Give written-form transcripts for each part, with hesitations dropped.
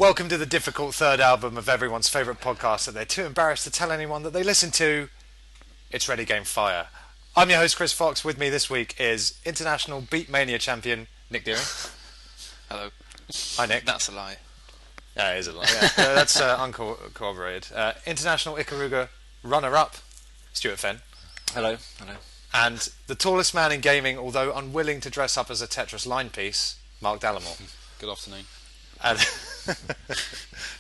Welcome to the difficult third album of everyone's favourite podcast that they're too embarrassed to tell anyone that they listen to. It's Ready Game Fire. I'm your host Chris Fox. With me this week is International Beatmania champion Nick Deering. Hello. Hi Nick. That's a lie. Yeah, it is a lie. Yeah. That's uncorroborated. International Ikaruga runner-up Stuart Fenn. Hello. Hello. And the tallest man in gaming, although unwilling to dress up as a Tetris line piece, Mark Dallamore. Good afternoon. And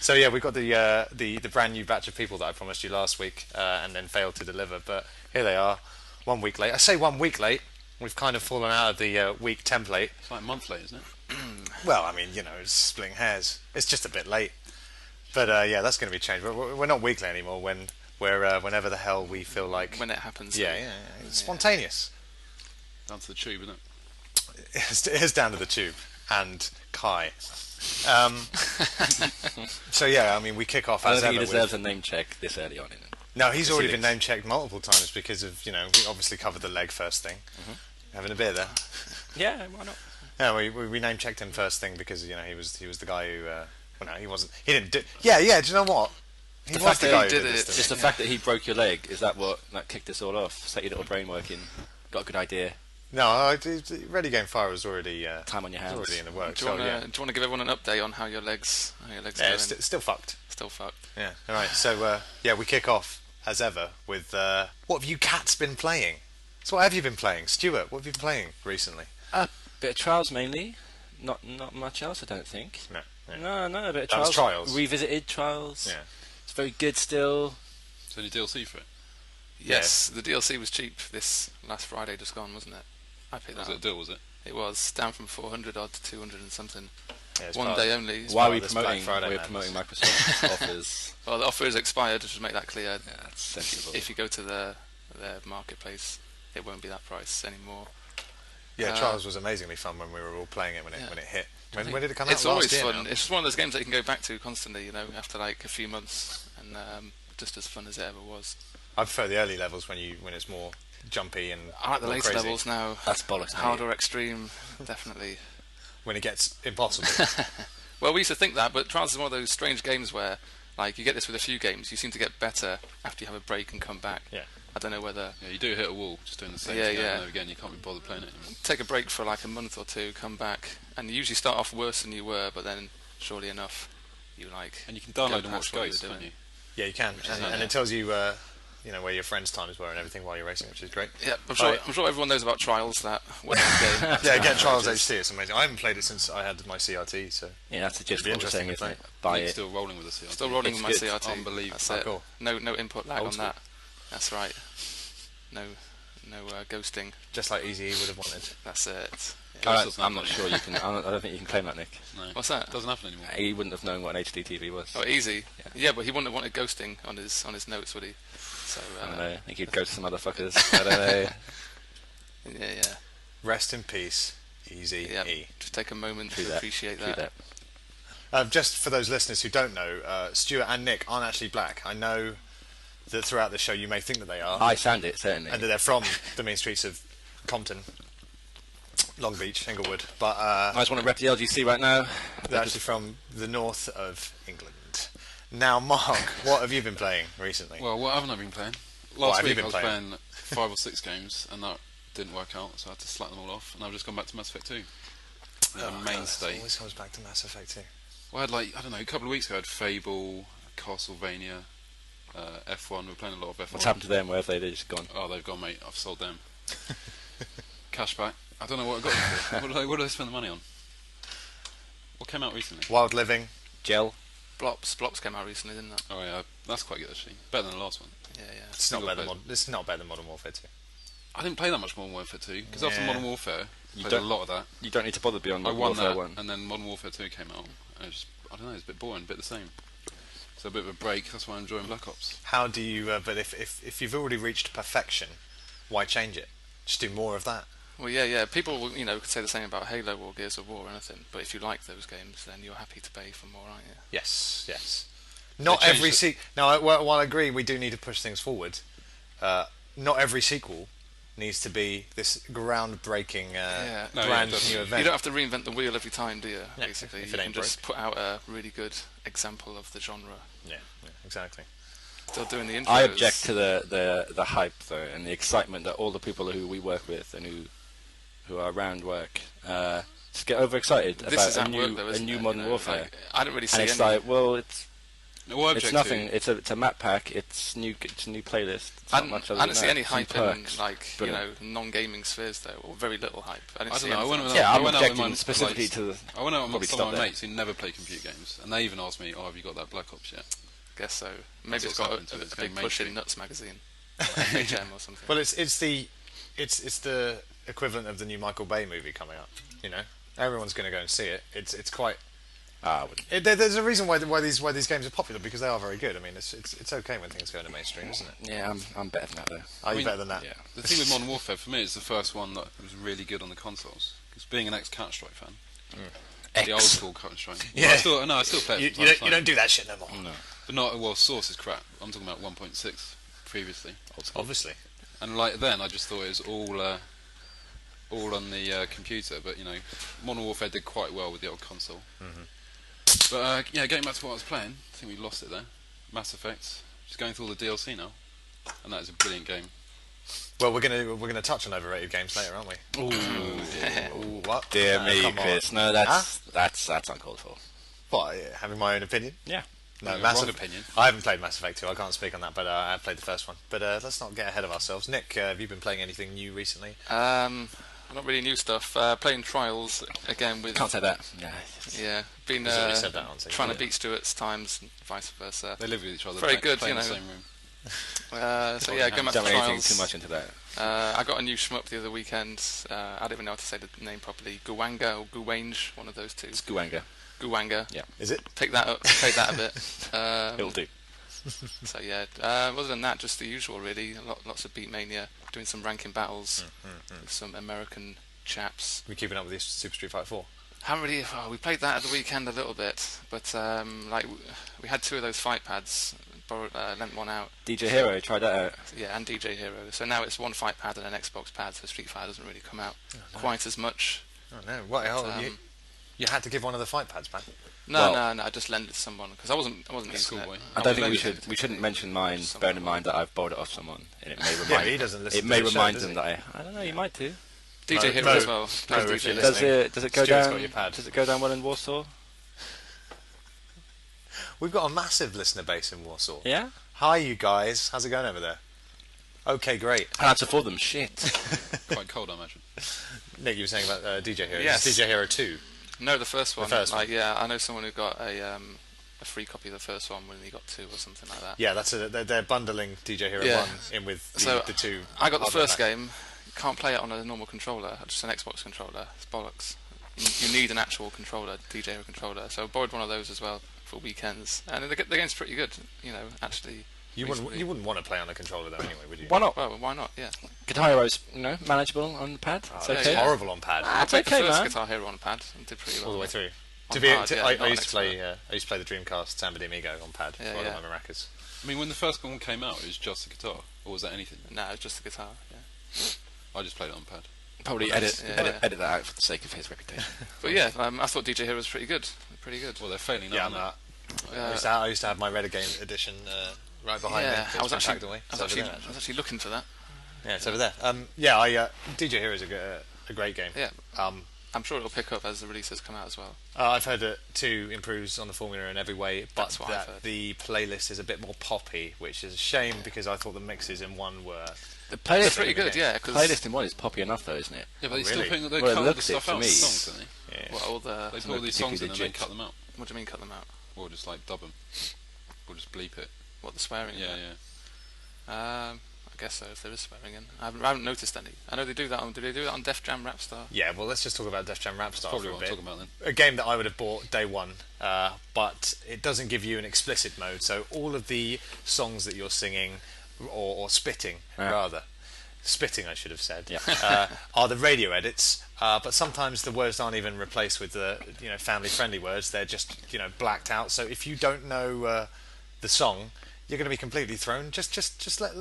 so yeah, we got the brand new batch of people that I promised you last week, and then failed to deliver. But here they are, 1 week late. I say 1 week late. We've kind of fallen out of the week template. It's like a month late, isn't it? Well, I mean, you know, it's splitting hairs. It's just a bit late. But yeah, that's going to be changed. We're not weekly anymore. Whenever the hell we feel like. When it happens. Yeah. It's spontaneous. Down to the tube, isn't it? It is down to the tube and Kai. So yeah, I mean, we kick off I as don't think ever. he deserves a name check this early on in it. No, he's already been name checked multiple times because of, you know, we obviously covered the leg first thing. Having a beer there. Yeah, why not? Yeah, we name checked him first thing because, you know, he was the guy who. Well, no, he wasn't. He didn't do. Yeah. Do you know what? He was the guy who did this. Just the fact that he broke your leg, is that what kicked us all off? Set your little brain working. Got a good idea. No, Ready Game Fire was already time on your hands. Already in the works. Do you want to give everyone an update on how your legs? Yeah, going? Still fucked. Still fucked. Yeah. All right. So yeah, we kick off as ever with what have you cats been playing? So what have you been playing, Stuart? What have you been playing recently? A bit of Trials mainly. Not much else, I don't think. No. No, a bit of That Trials. was Trials. Revisited Trials. Yeah. It's very good still. Is there any DLC for it? Yes, the DLC was cheap this last Friday, just gone, wasn't it? I picked that Was it a up. deal, was it? It was down from 400 odd to 200 and something. Yeah, it's 1 part day of- only. Why are we this Black promoting? Friday We're madness. promoting Microsoft offers. Well, the offer is expired. Just to make that clear. Yeah, that's sensible. If you go to their marketplace, it won't be that price anymore. Yeah, Trials was amazingly fun when we were all playing it when it hit. When did it come out? It's always Last year fun. now? It's just one of those games that you can go back to constantly, you know, after like a few months, and just as fun as it ever was. I prefer the early levels when it's more jumpy and I like the more later crazy. levels now. That's bollocks. Harder extreme, definitely. When it gets impossible. Well, we used to think that, but Trials is one of those strange games where, like, you get this with a few games, you seem to get better after you have a break and come back. Yeah. I don't know whether... Yeah, you do hit a wall just doing the same Yeah, thing yeah. over and over again. You can't be bothered playing it anymore. Take a break for like a month or two, come back, and you usually start off worse than you were, but then, surely enough, you like... And you can go download and past watch what you Ghosts, were can't doing. you? Yeah, you can, and it tells you, you know, where your friends' times were and everything while you're racing, which is great. Yeah, I'm Right. sure everyone knows about Trials, that well-known game. Yeah, get Trials HD. It's amazing. I haven't played it since I had my CRT, so Yeah, that's the gist It'd be of what we're saying, interesting isn't to it? Buy Nick's it. still rolling with the CRT. Still rolling It's with my good. CRT. Unbelievable. That's Oh, it. cool. No input lag Old on school. that. That's right. No ghosting. just like Easy would have wanted. That's it. Ghosts I'm doesn't not happen sure you can. I don't think you can claim that, Nick. No. What's that? Doesn't happen anymore. He wouldn't have known what an HD TV was. Oh, easy. Yeah. Yeah, but he wouldn't have wanted ghosting on his notes, would he? So I don't know. I think he'd go to some other fuckers. I don't know. yeah. Rest in peace, Easy Yeah. E. Just take a moment True to that. appreciate True that. Just for those listeners who don't know, Stuart and Nick aren't actually black. I know that throughout the show you may think that they are, I sound it certainly. and that they're from the mean streets of Compton, Long Beach, Inglewood, but I just want to rep the LGC right now. they're actually from the north of England. Now, Mark, what have you been playing recently? Well, what haven't I been playing? What Last have you week been I was playing? playing 5 or 6 games, and that didn't work out, so I had to slack them all off, and I've just gone back to Mass Effect 2. Mainstay. It always comes back to Mass Effect 2. Well, I had like, I don't know, a couple of weeks ago I had Fable, Castlevania, F1. We're playing a lot of F1. What's happened to them? Where have they just gone? Oh, they've gone, mate. I've sold them. Cashback. I don't know what I got them for. What did I spend the money on? What came out recently? Wild Living. Gel. Blops came out recently, didn't it? Oh yeah, that's quite good actually. Better than the last one. Yeah. It's not Single better than player. It's not better than Modern Warfare 2. I didn't play that much Modern Warfare 2 because after Yeah. Modern Warfare, I You played a don't- lot of that. You don't need to bother beyond I Modern won Warfare that, 1. and then Modern Warfare 2 came out. And I don't know, it's a bit boring, a bit the same. So a bit of a break. That's why I'm enjoying Black Ops. How do you? But if you've already reached perfection, why change it? Just do more of that. Well, yeah. People, could say the same about Halo or Gears of War or anything. But if you like those games, then you're happy to pay for more, aren't you? Yes. Not changed every it. Now, while I agree we do need to push things forward, not every sequel needs to be this groundbreaking, No, brand definitely. new event. You don't have to reinvent the wheel every time, do you? Yeah, Basically, if you it can ain't just put out a really good example of the genre. yeah, exactly. Still doing the intros. I object to the hype though, and the excitement that all the people who we work with and who are around work just get overexcited This is about at work, though, a isn't new it? Modern You know, Warfare. like, I don't really see And it's any. like, well, it's To, nothing. It's a map pack. It's a new playlist. It's I not much don't, other I don't than see that. any Some hype in perks. like Brilliant. non-gaming spheres though, or very little hype. I I see don't know. anything else. Yeah, I I'm went out with objecting my specifically mates. to the. I went out with Probably some stop of my there. mates who never play computer games, and they even asked me, "Oh, have you got that Black Ops yet?" Guess so. Maybe That's it's what's got happened to it. a It's big going push in mainstream. Nuts magazine, or HM or something. Well, it's the equivalent of the new Michael Bay movie coming up. You know, everyone's going to go and see it. It's quite. I wouldn't. There's a reason why these games are popular, because they are very good. I mean, it's okay when things go into mainstream, isn't it? Yeah, I'm better than that though. Are you mean, better than that? Yeah. The thing with Modern Warfare for me is the first one that was really good on the consoles. Because being an ex-Counter-Strike fan, the old school Counter-Strike. Yeah. Well, I still play it. You from time to don't time. do that shit no more. No. But not well. Source is crap. I'm talking about 1.6 previously. Obviously. And like then, I just thought it was all on the computer. But you know, Modern Warfare did quite well with the old console. But yeah, getting back to what I was playing, I think we lost it there. Mass Effect. Just going through all the DLC now, and that is a brilliant game. Well, we're gonna touch on overrated games later, aren't we? Ooh, what? Dear me, come on. Chris. No, that's uncalled for. What? Having my own opinion? Yeah. No, Wrong Mass Effect. opinion. I haven't played Mass Effect 2. I can't speak on that, but I have played the first one. But let's not get ahead of ourselves. Nick, have you been playing anything new recently? Not really new stuff. Playing Trials again with. Can't say that. Yeah. Yeah, been He's already said that, honestly. trying to Yeah. beat Stuart's times and vice versa. They live with each other. Very play, good, play you in the know. same room. So yeah, going back to Don't read anything Trials. too much into that. I got a new shmup the other weekend. I don't even know how to say the name properly. Guwanga or Guwange, one of those two. It's Guanga. Guwanga. Yeah. Is it? Pick that up. Played that a bit. It'll do. So yeah. Other than that, just the usual really. Lots of Beat Mania. Doing some ranking battles with some American chaps. We're keeping up with this Super Street Fighter 4. Haven't really. Oh, we played that at the weekend a little bit, but like we had two of those fight pads. Lent one out. DJ Hero, try that out. Yeah, and DJ Hero. So now it's one fight pad and an Xbox pad. So Street Fighter doesn't really come out quite as much. Oh no! What? But, You had to give one of the fight pads back. No, Well- no. I just lent it to someone because I wasn't using Schoolboy. it. I don't think maybe we shouldn't mention mine, Someone bearing in mind that I've borrowed it off someone, and it may Yeah, remind he doesn't listen. it to may the show, remind does them he? that I don't know, you might do. DJ Mo- Hero Mo- as well. Mo, Plays if you're DJ. Does listening, it go Stuart's down? got your pad. Does it go down well in Warsaw? We've got a massive listener base in Warsaw. Yeah. Hi, you guys. How's it going over there? Okay, great. I answer for them. Shit. Quite cold, I imagine. Nick, you were saying about DJ Hero. Yes. It's DJ Hero 2. No, the first one. first one. Like, yeah, I know someone who got a free copy of the first one when he got two or something like that. Yeah, they're bundling DJ Hero Yeah. 1 in with So, the two. I got the hardware first packs. game. Can't play it on a normal controller, just an Xbox controller. It's bollocks. You need an actual controller, DJ Hero controller. So I borrowed one of those as well for weekends, and the game's pretty good. You know, actually. You reasonably- wouldn't want to play on a controller though, anyway, would you? Why not? Well, why not? Yeah. Guitar Hero's, manageable on the pad. It's It's okay. yeah. horrible on pad. I It's played okay, the first man. Guitar Hero on pad and did pretty well. All the way through. On To be, hard, to, yeah, I not used to play. expert. I used to play the Dreamcast Samba de Amigo on pad. Yeah, One yeah. of my maracas. I mean, when the first one came out, it was just the guitar, or was that anything? No, it's just the guitar. Yeah. I just played it on pad. Probably Yeah, edit yeah. that out for the sake of his reputation. But yeah, I thought DJ Hero was pretty good. Pretty good. Well, they're failing now. Yeah, aren't no, they? I used to have my Renegade edition right behind me. yeah, It's I was been actually, packed away. I It's was over actually, there. I was actually looking for that. Yeah, it's over there. DJ Hero is a great game. Yeah. Um, I'm sure it'll pick up as the releases come out as well. I've heard that 2 improves on the formula in every way, but That's what I've that heard. the playlist is a bit more poppy, which is a shame because I thought the mixes in 1 were. The playlist, They're pretty good, yeah. Cause playlist in one is poppy enough, though, isn't it? Yeah, but they Oh, still really? putting they Well, it cut all the looks it stuff for out of the me. songs, don't they? Yeah. What, all the... They put all these songs in and then legit. cut them out, What do you mean cut them out? or just like dub them, or just bleep it. What, the swearing? Yeah, yeah. I guess so, if there is swearing in. I haven't noticed any. I know they do that on... Do they do that on Def Jam Rapstar? Yeah, well, let's just talk about Def Jam Rapstar Probably for a what I'm bit. talking about then. A game that I would have bought day one, but it doesn't give you an explicit mode. So all of the songs that you're singing, or spitting, rather, spitting I should have said, are the radio edits. But sometimes the words aren't even replaced with the family-friendly words. They're just blacked out. So if you don't know the song, you're going to be completely thrown. Just let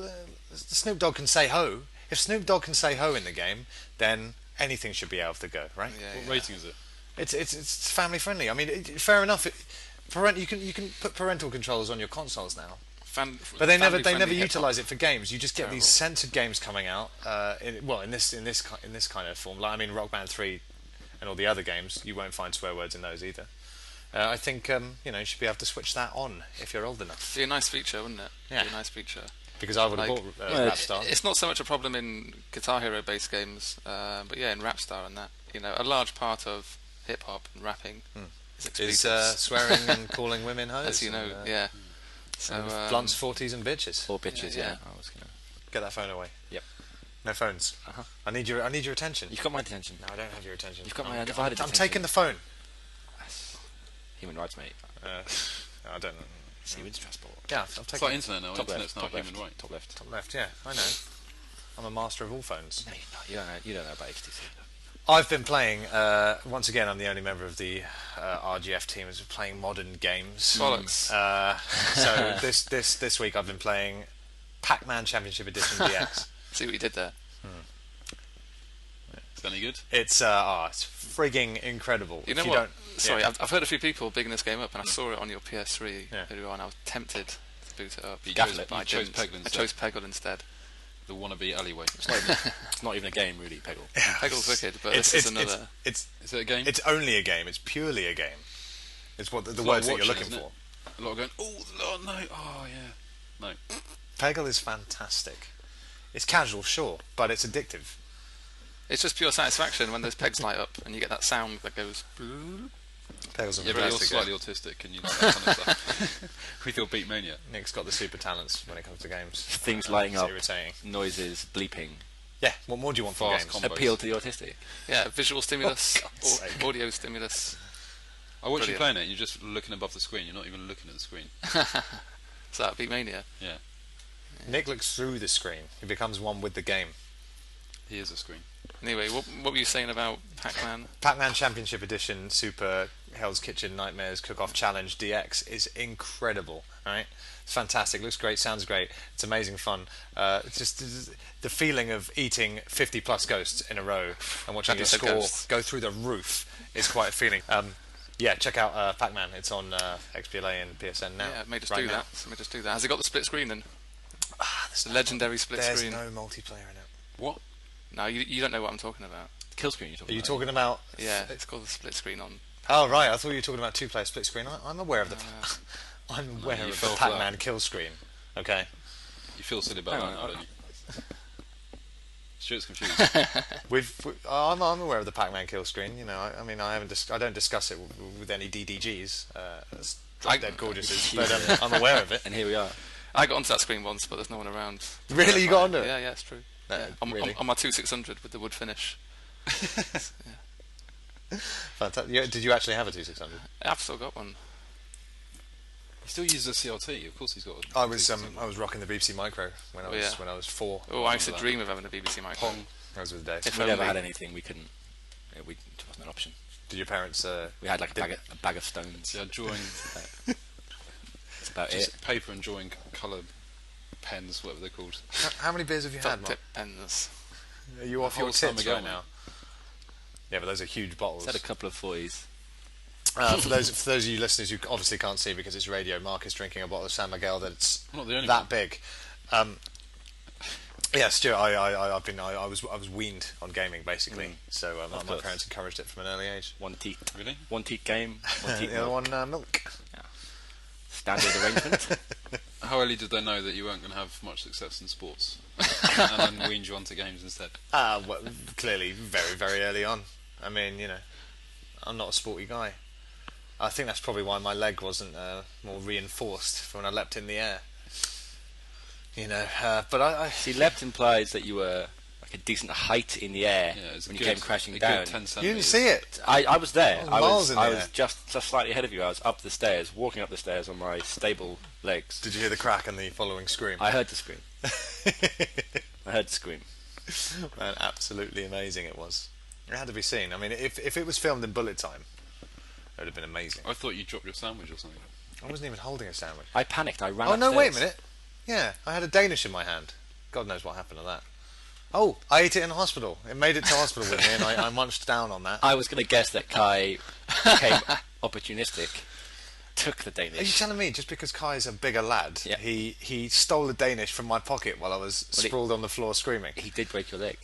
Snoop Dogg can say ho. If Snoop Dogg can say ho in the game, then anything should be able to go, right? Yeah, What rating is it? It's family friendly. I mean, fair enough. You can put parental controls on your consoles now, but they never utilize it for games. You just get these censored games coming out. In this kind of form. Like, I mean, Rock Band 3 and all the other games, you won't find swear words in those either. I think you should be able to switch that on if you're old enough. Be a nice feature, wouldn't it? Yeah. Be a nice feature. Because I would have bought Rapstar. It's not so much a problem in Guitar Hero based games, but yeah, in Rapstar and that, a large part of hip hop and rapping is expletives. Swearing and calling women hoes. As you know, yeah. So blunts, 40s, and bitches. Or bitches, yeah. yeah. I was gonna. Get that phone away. Yep. No phones. Uh-huh. I need your attention. You've got my attention. No, I don't have your attention. You've got my undivided I'm attention. taking the phone. Human rights, mate. I don't know. Siemens transport. Yeah, I've It's taken like internet now. Top Internet's left, now top human left, right. top left. top left. Yeah, I know. I'm a master of all phones. No, you're not. You don't know about HTC. I've been playing. Once again, I'm the only member of the RGF team who's been playing modern games. Bollocks. So this week I've been playing Pac-Man Championship Edition DX. See what you did there. Is that any good? It's frigging incredible. You know If what? don't- Sorry, yeah. I've heard a few people bigging this game up, and I saw it on your PS3 Yeah. earlier on. I was tempted to boot it up. You Gaffle chose, it. but I you chose didn't. Peggle I instead. chose Peggle instead. The wannabe alleyway. It's not even a game, really, Peggle. Peggle's wicked, but It's, this is it's, another. it's Is it a game? it's only a game. It's purely a game. It's what the It's a lot words of that you're watching, looking isn't for. it? A lot of going, oh no, oh yeah. No. Peggle is fantastic. It's casual, sure, but it's addictive. It's just pure satisfaction when those pegs light up and you get that sound that goes. Peggle's a Yeah, but you're fantastic slightly game. autistic and you like that kind of stuff. With your beat mania. Nick's got the super talents when it comes to games. Things lighting It's up, irritating. noises, bleeping. Yeah, what more do you want from Fast games? combos. Appeal to the autistic. Yeah, visual stimulus, God's sake. audio stimulus. I watch you Brilliant. playing it, you're just looking above the screen, you're not even looking at the screen. So that Beatmania. Yeah, Nick looks through the screen. He becomes one with the game. he is a screen. Anyway, what were you saying about Pac-Man? Pac-Man Championship Edition Super Hell's Kitchen Nightmares Cook-Off Challenge DX is incredible, right? It's fantastic, looks great, sounds great, it's amazing fun. It's just the feeling of eating 50 plus ghosts in a row and watching And your you said score ghosts. go through the roof is quite a feeling. Yeah, check out Pac-Man. It's on XBLA and PSN now. Yeah, it made us right do now. that. So made us do that. Has it got the split screen then? There's The legendary split There's screen. no multiplayer in it. What? No, you don't know what I'm talking about. Kill screen you're Are talking you about. talking about... Yeah, it's called the split screen on. Oh, right, I thought you were talking about two-player split screen. I'm aware of the... I'm aware you of the fell for Pac-Man that. kill screen. Okay. You feel silly about Hang that on, now, don't you? Stuart's confused. I'm aware of the Pac-Man kill screen. You know, I mean, I don't discuss it with any DDGs, as dead gorgeouses, but I'm aware of it. And here we are. I got onto that screen once, but there's no one around. Really, you got onto it? Yeah, it's true. No, On really? my 2600 with the wood finish. Fantastic. Yeah, did you actually have a 2600? I've still got one. He still uses a CRT, of course he's got a I was rocking the BBC Micro when I was 4. Oh, I used to that. dream of having a BBC micro. Pong. Those were the days. If We never only. had anything. We couldn't. It wasn't an option. Did your parents? We had like a bag of stones. Yeah, drawing That's about it. just paper and drawing colour pens, whatever they're called. How many beers have you had, Felt Mark? tip pens. Are you off whole your time tits ago, right now? Yeah, but those are huge bottles. Had a couple of 40s. For those of you listeners who obviously can't see because it's radio, Mark is drinking a bottle of San Miguel that's I'm not the only that one. big. Yeah, Stuart, I was weaned on gaming basically, so my course. parents encouraged it from an early age. One teat. Really? One teat game. One teat The other milk. one, milk. Standard arrangement. How early did they know that you weren't going to have much success in sports? And then weaned you onto games instead? Well, clearly, very, very early on. I mean, you know, I'm not a sporty guy. I think that's probably why my leg wasn't more reinforced for when I leapt in the air. You know, but I See, leapt implies that you were like a decent height in the air Yeah, it's when a you good, came crashing a down. Good 10 you didn't centimetres. see it. I was there. Oh, miles in I the was air. just slightly ahead of you. I was up the stairs, walking up the stairs on my stable legs. Did you hear the crack and the following scream? I heard the scream. I heard the scream. Man, absolutely amazing it was. It had to be seen. I mean, if it was filmed in bullet time, it would have been amazing. I thought you dropped your sandwich or something. I wasn't even holding a sandwich. I panicked. I ran Oh no! Wait a upstairs. minute. Yeah, I had a Danish in my hand. God knows what happened to that. Oh, I ate it in hospital. It made it to hospital with me, and I munched down on that. I was going to guess that Kai became opportunistic, took the Danish. Are you telling me just because Kai's a bigger lad, Yeah. he stole the Danish from my pocket while I was sprawled on the floor screaming? He did break your leg.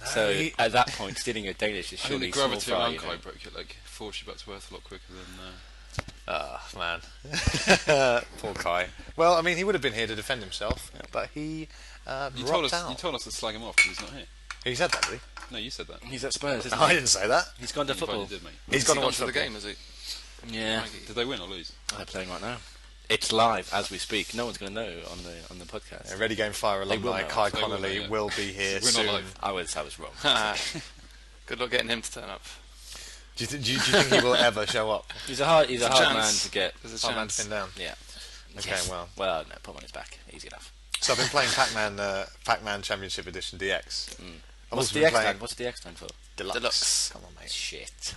So at that point, stealing your Danish is I think the surely small gravity fry. around You know. Kai broke your leg. Forced you back to Earth a lot quicker than. Ah, man. Poor Kai. Well, I mean, he would have been here to defend himself, but he You dropped out. told us to slag him off because he's not here. He said that, did he? No, you said that. He's at Spurs, isn't No, I he? didn't say that. He's gone to You football. probably did, mate. He's gone He's to gone watch to the football. game, is he? Yeah. Did they win or lose? They're playing right now. It's live as we speak. No one's going to know on the podcast. Yeah, Ready Game Fire They will alumni know. Kai They will know, Connolly yeah. will be here We're not soon. live. I was wrong. Good luck getting him to turn up. Do you think he will ever show up? He's a hard a man chance. to get. There's a Hard man to chance. pin down. Yeah. Okay, Yes. well. Well, no, put him on his back. Easy enough. So I've been playing Pac-Man Championship Edition DX. Mm. I've What's also the been X playing stand? What's the X stand for? Deluxe. Come on, mate. Shit.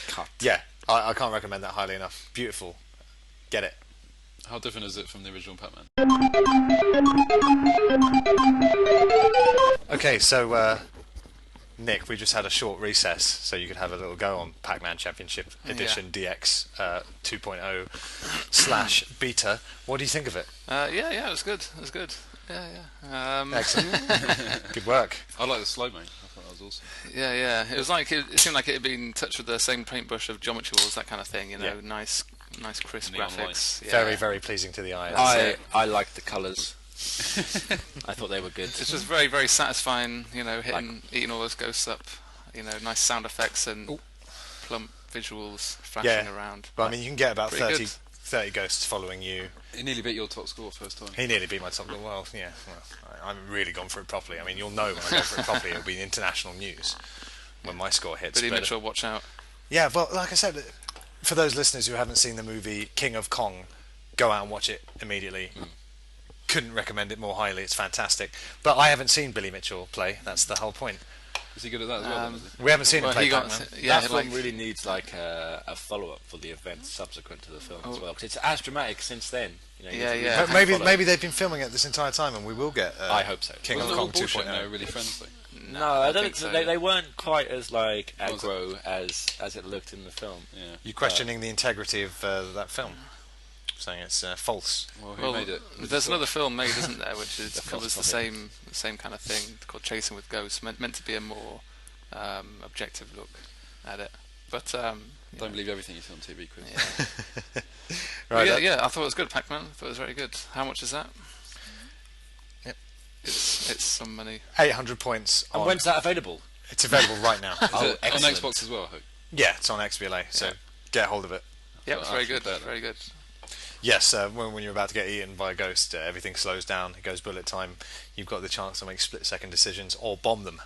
Cut. Yeah, I can't recommend that highly enough. Beautiful. Get it. How different is it from the original Pac-Man? Okay, so Nick, we just had a short recess, so you could have a little go on Pac-Man Championship Edition DX 2.0/beta. What do you think of it? Yeah, it was good. It was good. Yeah. Excellent. Good work. I like the slow mo. I thought that was awesome. Yeah. It was like it seemed like it had been touched with the same paintbrush of Geometry Wars, that kind of thing. You know, Yeah. nice crisp Neon graphics. Yeah. Very, very pleasing to the eye. I liked the colours. I thought they were good. It's just very, very satisfying. You know, eating all those ghosts up. You know, nice sound effects and plump visuals flashing around. But I mean, you can get about Pretty 30 ghosts following you. It nearly beat your top score first time. He nearly beat my top. Well, yeah. Well, I haven't really gone for it properly. I mean, you'll know when I go for it properly. It'll be international news when my score hits. Billy but, Mitchell, watch out. yeah, well, like I said, for those listeners who haven't seen the movie King of Kong, go out and watch it immediately. Couldn't recommend it more highly. It's fantastic. But I haven't seen Billy Mitchell play. That's the whole point. Is he good at that as well? Then, is he? We haven't seen him Well, play he got Pac-Man. yeah, that like film really needs like a follow-up for the events subsequent to the film as Oh. well, because it's as dramatic since then. You know, Yeah, it's yeah. But maybe they've been filming it this entire time, and we will get. I hope so. King Wasn't of it all Kong bullshit 2.0. and they were really friends though? No, I don't think so. they weren't quite as like Was it? aggro as it looked in the film. Yeah. You questioning the integrity of that film, saying it's false. Well, who Well, made it? there's another film made, isn't there, which is, The covers the False same kind of thing, called Chasing with Ghosts, meant to be a more objective look at it. But Don't believe everything you see on TV, Chris. Right. yeah, I thought it was good. Pac-Man, I thought it was very good. How much is that? Yep. It's some money. 800 points. And On, when's that available? it's available right now. Is it on excellent. Xbox as well, I hope? Yeah, it's on XBLA, so Yeah. get hold of it. Yeah, it was very actually good. better. Very good. Yes, when you're about to get eaten by a ghost, everything slows down. It goes bullet time. You've got the chance to make split-second decisions or bomb them,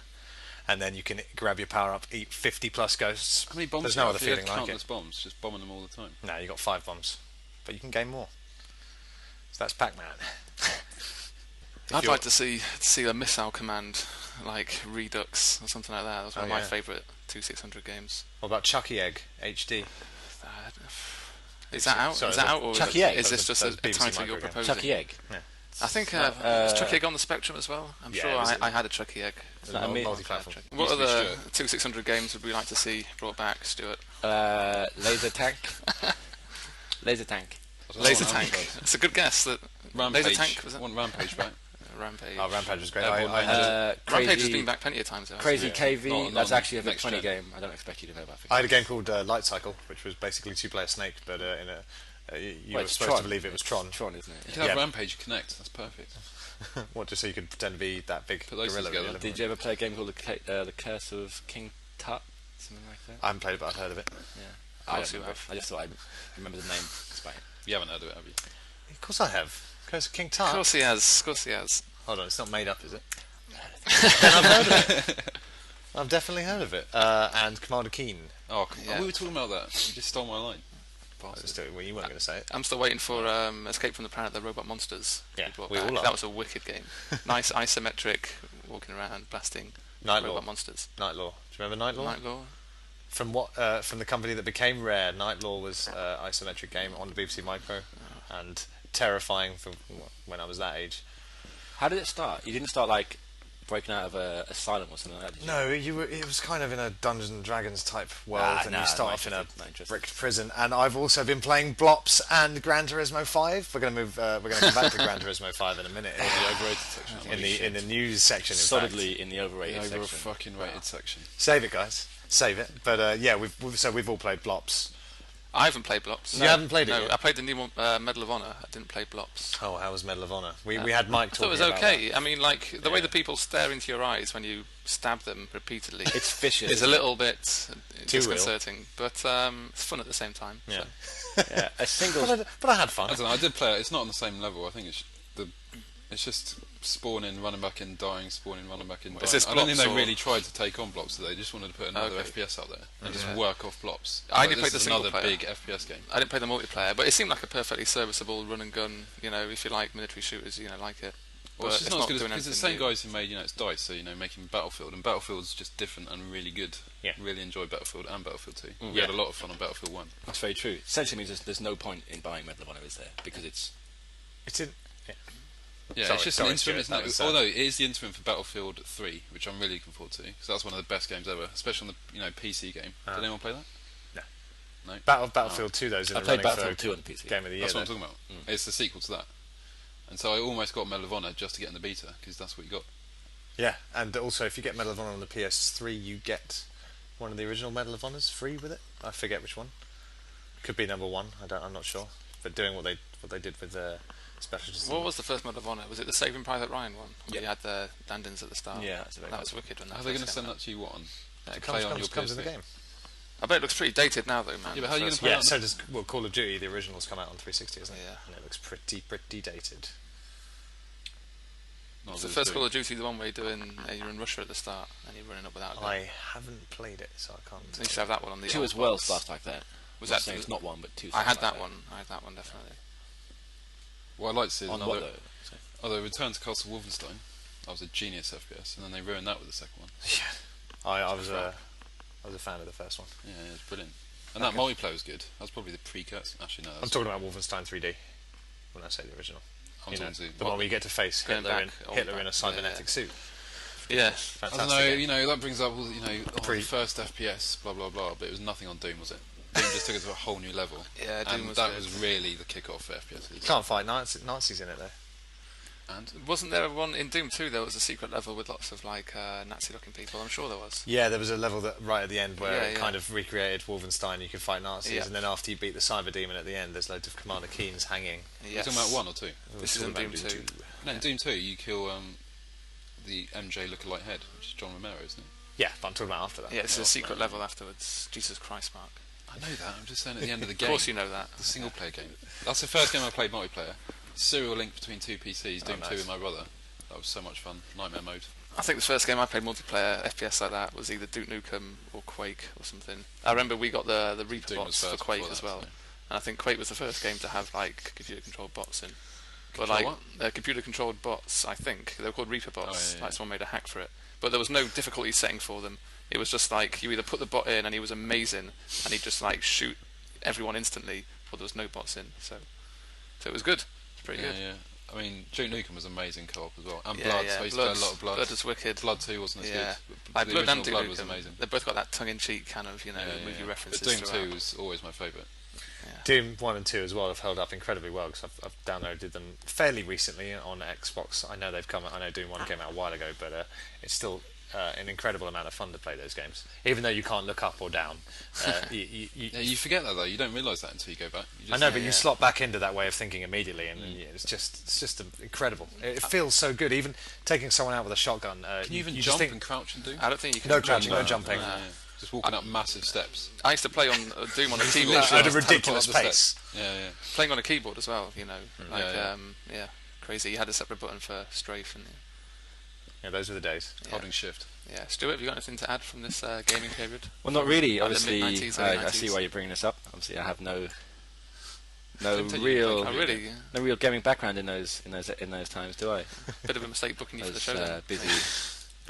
and then you can grab your power up, eat 50 plus ghosts. How many bombs? There's do you no have? other You had feeling like countless it. bombs, just bombing them all the time. No, you got 5 bombs, but you can gain more. So that's Pac-Man. I'd like to see a missile command like Redux or something like that. That was one Oh, of my yeah. favourite 2600 games. What about Chucky Egg HD? Is that out? Sorry, Is that out, or Chucky is, Egg? it, is That this was just a a BBC title you're micro game. proposing? Chucky Egg. I think is Chucky Egg on the Spectrum as well? I'm Yeah, sure it was I had a Chucky Egg. that a me- multi-platform. What Used to be other Stuart. 2600 games would we like to see brought back, Stuart? Laser tank. Laser tank. I don't know Laser what Tank. else was. It's a good guess. That Rampage. Laser Tank was it? One Rampage, right? Rampage. Oh, Rampage was great. Everyone I knows had, it. Rampage has been back plenty of times. Though, Crazy hasn't Yeah. KV. Not- That's not actually a next funny gen. game. I don't expect you to know about it. I had a game called Light Cycle, which was basically 2-player Snake, but in a you were it's supposed Tron. to believe it was Tron. Tron, isn't You it? can have Yeah. Rampage Connect. That's perfect. What, just so you could pretend to be that big Put those two gorilla? together. really? Did you ever play a game called The Curse of King Tut? Something like that. I haven't played it, but I've heard of it. Yeah. Of course don't you remember. have. I just thought I remember the name. Despite it. You haven't heard of it, have you? Of course I have. Curse of King Of Tut. course he has. Of course he has. Hold on, it's not made up, is it? Then I've heard of it. I've definitely heard of it. And Commander Keen. Oh, Yeah. we were talking about that. You just stole my line. Bastard. Well, you weren't going to say it. I'm still waiting for Escape from the Planet of the Robot Monsters. to be Yeah, brought we all back. are. That was a wicked game. Nice isometric, walking around, blasting Night robot Law. monsters. Night Law. Do you remember Night Law? Night Law. From the company that became Rare, Night Law was isometric game on the BBC Micro, and terrifying for when I was that age. How did it start? You didn't start like breaking out of a asylum or something like that? Did you? No, it was kind of in a Dungeons and Dragons type world, and you start off in a bricked prison. And I've also been playing Blops and Gran Turismo 5. We're going to come back to Gran Turismo 5 in a minute. The overrated section. In the news section, solidly in the overrated section. Fucking rated section. Save it, guys. Save it. But yeah, we've all played Blops. I haven't played Blops. You haven't played it No, yet? I played the new one, Medal of Honor. I didn't play Blops. Oh, how was Medal of Honor? We had Mike I thought talking it was about okay. that. I mean, like, the way the people stare into your eyes when you stab them repeatedly It's vicious. is a little bit disconcerting, but it's fun at the same time. Yeah. So. Yeah, a single. But I had fun. I don't know. I did play it. It's not on the same level. I think it's just spawning, running back in, dying, spawning, running back in, dying. Is this I don't think Blops they or- really tried to take on Blops. They just wanted to put another Okay. FPS out there and just work off Blops. I only This played the is single another player. big FPS game. I didn't play the multiplayer, but it seemed like a perfectly serviceable run and gun. You know, if you like military shooters, like it. Well, But it's just not as good doing because it's the anything same new. guys who made it's DICE, so making Battlefield, and Battlefield's just different and really good. Yeah. Really enjoyed Battlefield and Battlefield 2. We Yeah. had a lot of fun on Battlefield 1. That's very true. Essentially means there's no point in buying Medal of Honor, is there? Because it's It's in. Yeah, Sorry, it's just sorry, an interim, Stuart, isn't that it? was, Although it is the interim for Battlefield 3, which I'm really looking forward to, because that's one of the best games ever, especially on the PC game. Did anyone play that? No. Battlefield 2, though, is in I the played running Battlefield for 2 on the PC. Game of the Year. That's what I'm though. talking about. It's the sequel to that. And so I almost got Medal of Honor just to get in the beta, because that's what you got. Yeah, and also if you get Medal of Honor on the PS3, you get one of the original Medal of Honors free with it. I forget which one. Could be number 1. I'm not sure. But doing what they did with Special Justice. What was the first Medal of Honor? Was it the Saving Private Ryan one? Where Yeah. you had the landings at the start. Yeah, that's a very that good was wicked. When that How are they going to first send came that to you, what, on? out. To play on your comes in the PS3? game. I bet it looks pretty dated now, though, man. Yeah, but how are you First gonna Yeah, one. so does Call of Duty. The originals come out on 360, isn't it? Yeah. And it looks pretty dated. Not It's the as first good. Call of Duty, the one where you're you're in Russia at the start and you're running up without a gun. I haven't played it, so I can't. I used to have that one on the 2 old as well box. starts like that. Was Not that- saying it's not 1, but 2. I had starts that like one. I had that one definitely. What I'd like to see is On another... what though? So- Although Return to Castle Wolfenstein, that was a genius FPS, and then they ruined that with the second one. I was a fan of the first one. Yeah, it was brilliant. And that multiplayer was good. That was probably the precursor. Actually, no, I'm that's talking about Wolfenstein 3D when I say the original. I'm You know, talking to the one where you get to face Going Hitler back, in a cybernetic suit. Yeah. I Fantastic. don't know, game. that brings up all, Pre- the first FPS, blah blah blah, but it was nothing on Doom, was it? Doom just took it to a whole new level. Yeah, Doom and was that good. was really the kick-off for FPS. You can't fight Nazis in it though. And Wasn't there one in Doom 2? There was a secret level with lots of like Nazi-looking people. I'm sure there was. Yeah, there was a level that right at the end where Yeah, it yeah. kind of recreated Wolfenstein. You could fight Nazis, Yeah. and then after you beat the Cyber Demon at the end, there's loads of Commander Keens hanging. you're Yes. talking about 1 or 2? This is in Doom 2. No, in Doom 2 you kill the MJ lookalike head, which is John Romero, isn't it? Yeah, but I'm talking about after that. Yeah, it's Oh, a secret right. level afterwards. Jesus Christ, Mark. I know that, I'm just saying at the end of the Of game. course you know that. The single player game. That's the first game I played multiplayer. Serial link between 2 PCs, Doom 2 nice. with my brother. That was so much fun. Nightmare mode. I think the first game I played multiplayer FPS like that was either Duke Nukem or Quake or something. I remember we got the Reaper Doom was bots for first Quake before as that, well. so. And I think Quake was the first game to have like computer controlled bots in. But Control like what? computer controlled bots, I think they were called Reaper bots. yeah. Like someone made a hack for it, but there was no difficulty setting for them. It was just like you either put the bot in and he was amazing, and he'd just like shoot everyone instantly, or there was no bots in. So it was good. It's pretty good. Yeah. I mean, Duke Nukem was amazing co-op as well. And Yeah, Blood, yeah. so I used to play a Blood's- lot of Blood. Blood was wicked. Blood 2 wasn't as Yeah. good. Like the Blood original and Duke Blood Nukem, was amazing. they've both got that tongue-in-cheek kind of movie references. But Doom throughout. 2 was always my favourite. Doom 1 and 2 as well have held up incredibly well because I've downloaded them fairly recently on Xbox. I know they've come. I know Doom 1 came out a while ago, but it's still an incredible amount of fun to play those games. Even though you can't look up or down, Yeah, you forget that though. You don't realise that until you go back. You I just, know, but yeah. you slot back into that way of thinking immediately, and it's just incredible. It feels so good. Even taking someone out with a shotgun. Can you even just jump think, and crouch and do? I don't think you can. No jump crouching, no around. jumping. Yeah. Just walking up massive steps. I used to play on Doom on a keyboard. at a Just ridiculous teleport up the pace. steps. Yeah, yeah. Playing on a keyboard as well, like yeah. crazy. You had a separate button for strafe and Yeah, those were the days. yeah. Holding shift. Yeah, Stuart, have you got anything to add from this gaming period? Well, not really. Like the Obviously, mid-90s, early I see 90s. why you're bringing this up. Obviously, I have no Didn't tell you real, Oh, really? Yeah. no real gaming background in those times, do I? Bit of a mistake booking you I for the was show then. busy.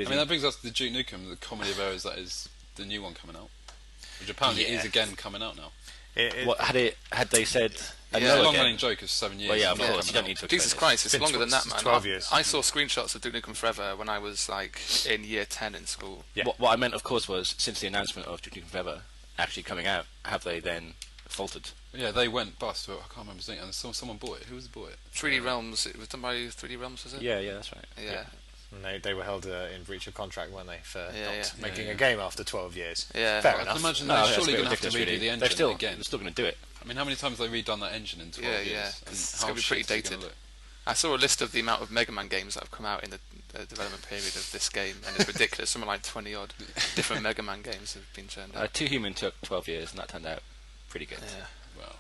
I mean, that brings us to the Duke Nukem, the comedy of errors that is the new one coming out. which apparently Yeah. is again coming out now. What had they said? Yeah. It's a no long-running again? joke of 7 years. Well, yeah, of not course. You coming don't need out. to. Jesus explain Christ, it's been longer than that, 12 man. years. I saw screenshots of Duke Nukem Forever when I was like in year 10 in school. Yeah. What I meant, of course, was since the announcement of Duke Nukem Forever actually coming out, have they then faltered? Yeah, they went bust. I can't remember his name. And someone bought it. Who was bought it? 3D Realms, it was done by 3D Realms, was it? Yeah, that's right. Yeah. And they were held in breach of contract, weren't they, for Yeah, not yeah. making Yeah. a game after 12 years. Yeah. Fair Well, I enough. can imagine No, they're that's surely a bit going to have to ridiculous, redo really. the engine They're still again. going to do it. I mean, how many times have they redone that engine in 12 Yeah, years? yeah. And It's how gonna be pretty shit's it gonna dated. look? I saw a list of the amount of Mega Man games that have come out in the development period of this game, and it's ridiculous. Something like 20 odd different Mega Man games have been churned out. Two Human took 12 years, and that turned out pretty good. Yeah. Well,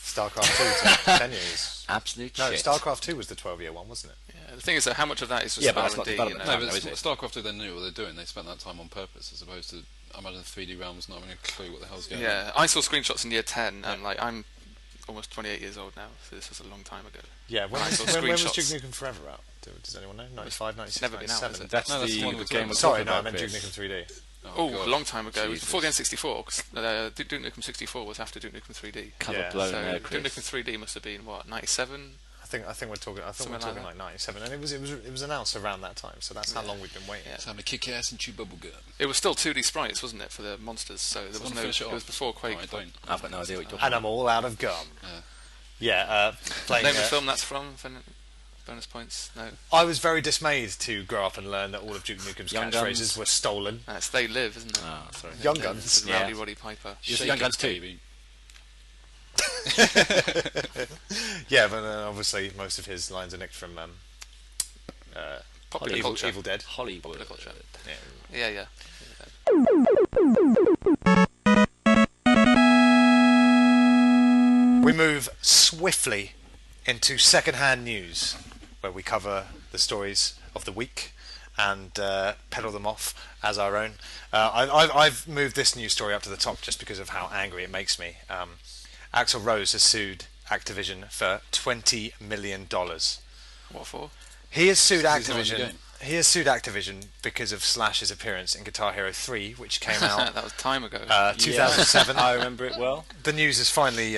StarCraft 2 took 10 years. Absolute No, shit. StarCraft 2 was the 12-year one, wasn't it? Yeah. The thing is that how much of that is just Yeah, but that's not R&D, development. no, No, but is it? StarCraft 2, they knew what they're doing. They spent that time on purpose, as opposed to, I imagine 3D Realms not having a clue what the hell's going on. Yeah, I saw screenshots in year 10, and like I'm almost 28 years old now, so this was a long time ago. Yeah, when I was saw Duke screenshots. Nukem Forever out? Does anyone know? 95, 96, never been out, 97? has it? That's No, that's the one the with game. the- we're Sorry, talking no, I about, meant Duke Chris. Nukem 3D. Oh, God. a long time ago. It was before the Jesus. N64, because Duke Nukem 64 was after Duke Nukem 3D. Cover Yeah. blown So there, Duke Chris. Nukem 3D must have been what, 97? I think we're talking. I thought we were Something like talking that. like 97, and it was announced around that time. So that's how Yeah. long we've been waiting. Yeah. It's time to kick your ass and chew bubblegum. It was still 2D sprites, wasn't it, for the monsters? So there was Someone no. finish it It was off. before Quake. No, I don't. I've got no idea what you're talking And I'm all out of gum. Yeah, playing. Name the film that's from. For bonus points. No. I was very dismayed to grow up and learn that all of Duke Nukem's Young catchphrases Guns. were stolen. It's They Live, isn't it? Ah, sorry. Young With Guns. Yeah. Rowdy Roddy Piper. Just Shake Young it, Guns too. baby. Yeah, but obviously most of his lines are nicked from Popular Evil, culture. Evil Dead. Hollywood. Popular culture. Yeah. Yeah. We move swiftly into second-hand news, where we cover the stories of the week and peddle them off as our own. I've moved this news story up to the top just because of how angry it makes me. Axl Rose has sued Activision for $20 million. What for? He has sued He's not in the Activision. game. He has sued Activision because of Slash's appearance in Guitar Hero 3, which came out That was time ago. 2007. I remember it well. The news has finally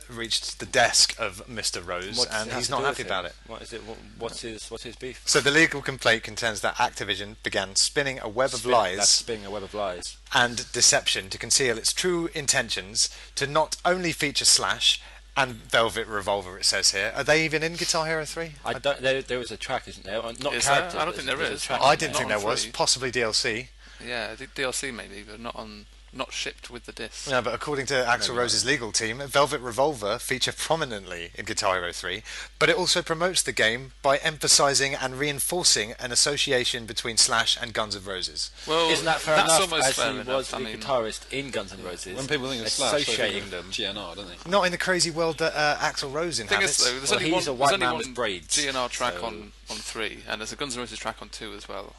reached the desk of Mr. Rose, and he's not happy about it. What is it? What's his beef? So the legal complaint contends that Activision began spinning a web of That's lies spinning a web of lies. and deception to conceal its true intentions to not only feature Slash and Velvet Revolver, it says here. Are they even in Guitar Hero 3? I don't. There was a track, isn't there? Not Is there? characters. I don't but think there there's a is. track I in didn't there. think Not there on was. 3. Possibly DLC. Yeah, the DLC maybe, but not shipped with the disc. No, but according to Axl Maybe Rose's legal team, Velvet Revolver feature prominently in Guitar Hero 3, but it also promotes the game by emphasising and reinforcing an association between Slash and Guns N' Roses. Well, Isn't that fair that's enough? almost As fair he enough. was I the mean, guitarist in Guns N' Roses. When people think of Slash, they associating think them. of GNR, don't they? Not in the crazy world that Axl Rose the thing is, inhabits. though, there's Well, only he's one, a white there's only man one with braids, GNR track so- on 3, and there's a Guns N' Roses track on 2 as well.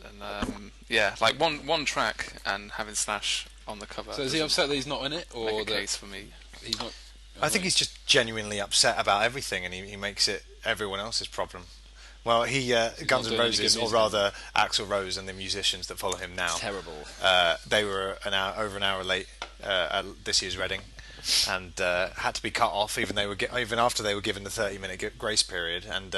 And yeah, like one track and having Slash on the cover. So is he doesn't upset that he's not in it, Make or a that case for me. he's not? I think he's just genuinely upset about everything, and he makes it everyone else's problem. Well, Guns doing N' any good Roses, or music. rather Axl Rose and the musicians that follow him now, Terrible. they were over an hour late at this year's Reading, and had to be cut off even after they were given the 30-minute grace period, and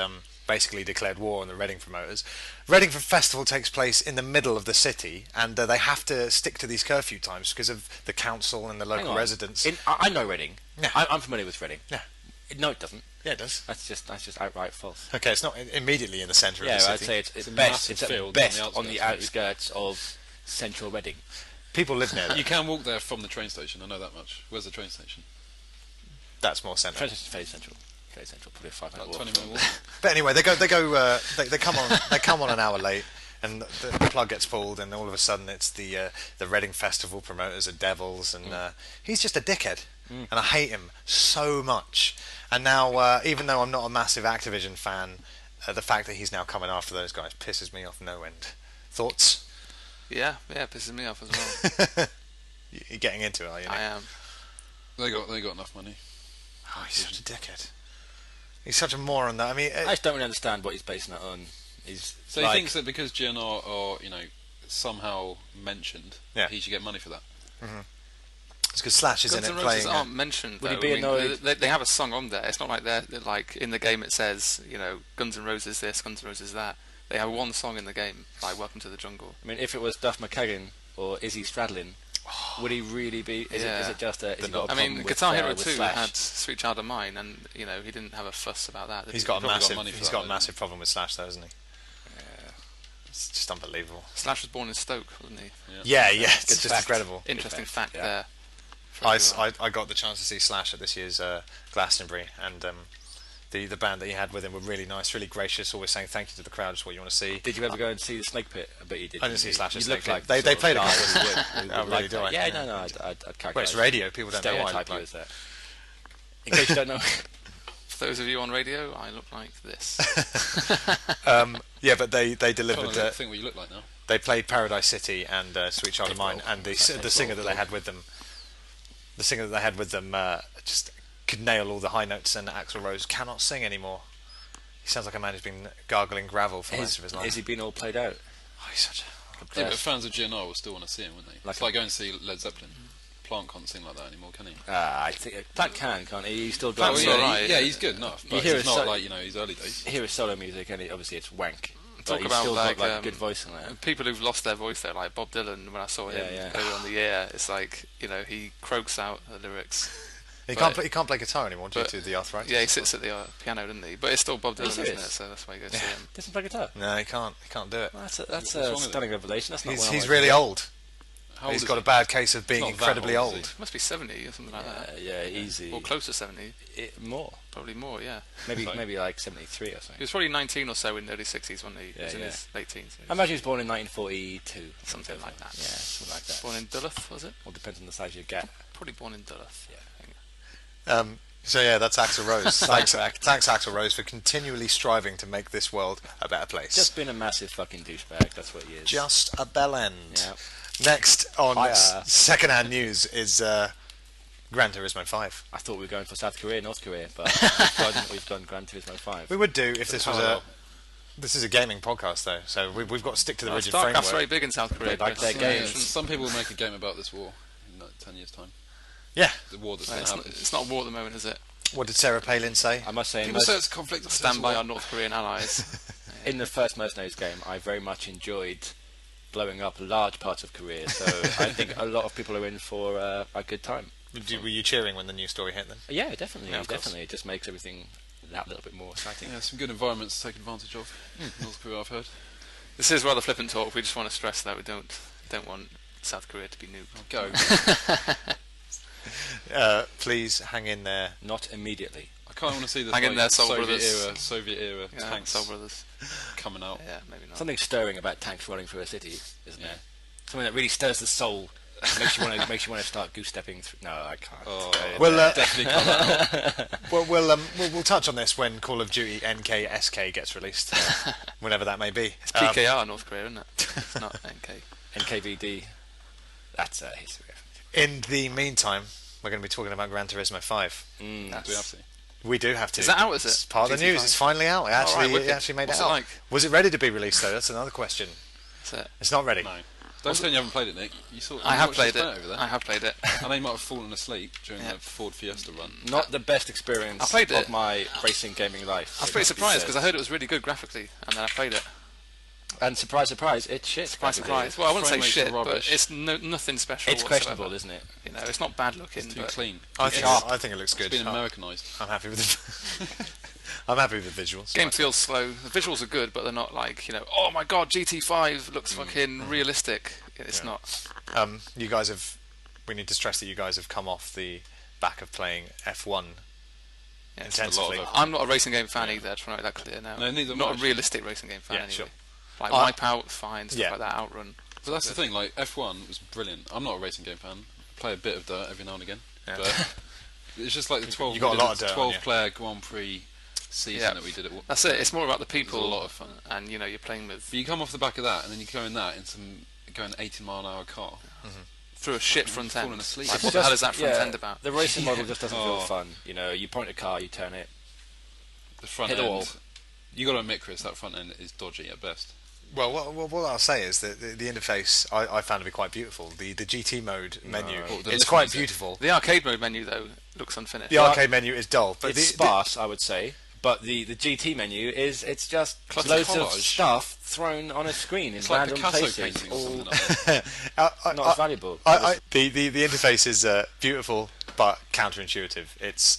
basically declared war on the Reading promoters. Reading Festival takes place in the middle of the city, and they have to stick to these curfew times because of the council and the Hang local on. residents. I know Reading. Yeah. I'm familiar with Reading. Yeah. No, it doesn't. Yeah, it does. That's just outright false. Okay, it's not immediately in the centre Yeah, of the I'd city. say it's It's a best. massive It's at field best on the on the outskirts, outskirts of central Reading. People live near You that. can walk there from the train station. I know that much. Where's the train station? That's more central. Train station's very central. Very central. Probably a 5 minute About walk. 20-minute walk. But anyway, they come on an hour late, and the plug gets pulled, and all of a sudden it's the Reading Festival promoters are devils, and he's just a dickhead, and I hate him so much. And now, even though I'm not a massive Activision fan, the fact that he's now coming after those guys pisses me off no end. Thoughts? Yeah, pisses me off as well. You're getting into it, are you? Nick? I am. They got enough money. Oh, he's such a dickhead. He's such a moron. That I mean, I just don't really understand what he's basing it on. He's So like, he thinks that because GNR are somehow mentioned, Yeah. he should get money for that. It's because Slash is Guns in N' it Roses playing. aren't mentioned though. Would he be annoyed? They have a song on there. It's not like they're like in the game. It says Guns N' Roses this, Guns N' Roses that. They have one song in the game, like Welcome to the Jungle. I mean, if it was Duff McKagan or Izzy Stradlin, would he really be? Is it just a? Is he got a I problem mean, with, Guitar Hero with 2 Slash? had Sweet Child of Mine, and he didn't have a fuss about that. He's got a probably got massive. money for He's that, got a hasn't massive problem with Slash, though, hasn't he? It's just unbelievable. Slash was born in Stoke, wasn't he? Yeah, it's Good just fact. incredible. Interesting fact yeah. there. I got the chance to see Slash at this year's Glastonbury, and the band that he had with him were really nice, really gracious, always saying thank you to the crowd. It's what you want to see. Did you ever go and see the Snake Pit? I bet you did. I didn't see Slash at You Snake looked Pit. like They the sort played of a guy couple. who would Oh, really, like do that. I? Yeah, no, I'd characterize. Well, it's radio. People don't know what I Stereotype look you like. as that. In case you don't know. For those of you on radio, I look like this. Yeah, but they I delivered. don't think what you look like now. They played Paradise City and Sweet Child of Mine, and the singer that they had with them, just could nail all the high notes, and Axl Rose cannot sing anymore. He sounds like a man who's been gargling gravel for most of his life. Is he been all played out? Oh, he's such a... Yeah, but fans of GNR will still want to see him, wouldn't they? Like It's like going to see Led Zeppelin. Plant can't sing like that anymore, can he? I think Plant can't he? He's still Plant's got. alright. Yeah, he's good enough. But hear it's his not so- like his early days. Hear his solo music, and obviously it's wank. But Talk he's about still like, got good voice in there. People who've lost their voice though, like Bob Dylan. When I saw him Yeah. earlier on the air, it's like he croaks out the lyrics. He But- can't play guitar anymore due but- to the arthritis. Yeah, he sits at the piano, doesn't he? But it's still Bob Dylan, isn't serious? it? So that's why you go see him. Doesn't play guitar. No, he can't do it. Well, that's What's a wrong with stunning revelation. That's not He's one I he's wanted really to hear. old. How old He's is got he? a bad case of being not that incredibly old, old. is he? Must be 70 or something like that. Yeah, easy. Or close to 70. More. Probably more, yeah. Maybe Sorry. maybe like 73 or He something. was probably 19 or so in the early 60s when he was in yeah. his late teens. I imagine he was born in 1942. Something like that. Yeah, something like that. Born in Duluth, was it? All depends on the size you get. Probably born in Duluth. Yeah. So yeah, that's Axl Rose. Thanks, thanks Axl Rose for continually striving to make this world a better place. Just been a massive fucking douchebag. That's what he is. Just a bell end. Yeah. Next on Hiya. second-hand news is Gran Turismo 5. I thought we were going for South Korea, North Korea, but we've done Gran Turismo 5. We would do if this was parallel. This is a gaming podcast though, so we've got to stick to the rigid StarCraft's framework. very big in South Korea. They like Chris. their Yeah, games. some people will make a game about this war in 10 years' time. Yeah. The war that's No, going to it's, happen. it's not a war at the moment, is it? What did Sarah Palin say? I must say, People say it's a conflict. Stand by our North Korean allies. in the first Mercenaries game, I very much enjoyed blowing up large parts of Korea, so I think a lot of people are in for a good time. Were you cheering when the news story hit then? Yeah, definitely, Yeah, of course. definitely. It just makes everything that little bit more exciting. Yeah, some good environments to take advantage of. North Korea, I've heard. This is rather flippant talk. We just want to stress that we don't want South Korea to be nuked. Go. Please hang in there. Not immediately. I kind of want to see this Hang in like, there, Soul Brothers. Soviet era Yeah, tanks Soul Brothers. coming out. Yeah, maybe not. Something stirring about tanks rolling through a city, isn't Yeah. there? Something that really stirs the soul. makes you want to start goose stepping through. No, I can't. Oh, Well, definitely come out. we'll touch on this when Call of Duty NKSK gets released, whenever that may be. It's PKR North Korea, isn't it? It's not NK. NKVD. That's a history. In the meantime, we're going to be talking about Gran Turismo 5. Do we have to? We do have to. Is that out, is it? It's part of the news. GT5? It's finally out. right, It wicked. actually made What's it it out. like? Was it ready to be released though? That's another question. That's it. It's not ready. No. Don't say you haven't played it, Nick. I have watched played this it. over there. I have played it. I know you might have fallen asleep during Yeah. the Ford Fiesta run. Not the best experience I played of it. my racing gaming life. I was pretty surprised because I heard it was really good graphically, and then I played it. And surprise, surprise, it's shit. Surprise, graphically. surprise. Well, I wouldn't say Frame rates shit, are but rubbish. it's nothing special. It's whatsoever. questionable, isn't it? You know, it's not bad looking. It's too but clean. I think it looks It's good. been Americanized. I'm happy with it. I'm happy with the visuals. Game feels slow. The visuals are good, but they're not like, oh my god, GT5 looks fucking realistic. It's Yeah. not. You guys have. We need to stress that you guys have come off the back of playing F1 Yeah, it's intensively. a lot of I'm not a racing game fan either. Trying to make that clear now. No, neither am not I, a realistic racing game fan Yeah, anyway. sure. Like I- Wipeout, fine, stuff Yeah. like that. Outrun. But that's the thing, like, F1 was brilliant. I'm not a racing game fan. I play a bit of Dirt every now and again. Yeah. But it's just like the 12 You got a lot of Dirt on 12 you. player Grand Prix season Yeah. that we did at That's it. It's more about the people. a lot of fun. And you're playing with But you come off the back of that and then you go in that in some going 80-mile-an-hour car. through a shit front end. falling asleep. Like, It's what the hell is that front end about? The racing model just doesn't feel Oh. fun. You point a car, you turn it. The front Hit the end. wall. You got to admit, Chris, that front end is dodgy at best. Well, what I'll say is that the interface I found to be quite beautiful. The GT mode menu, the it's lift quite music. beautiful. The arcade mode menu though looks unfinished. The arcade menu is dull, but It's sparse, I would say. But the GT menu it's just Cluttered loads of collage. stuff thrown on a screen in It's like random Picasso places. painting or all something like that. not as valuable. the interface is beautiful but counterintuitive. It's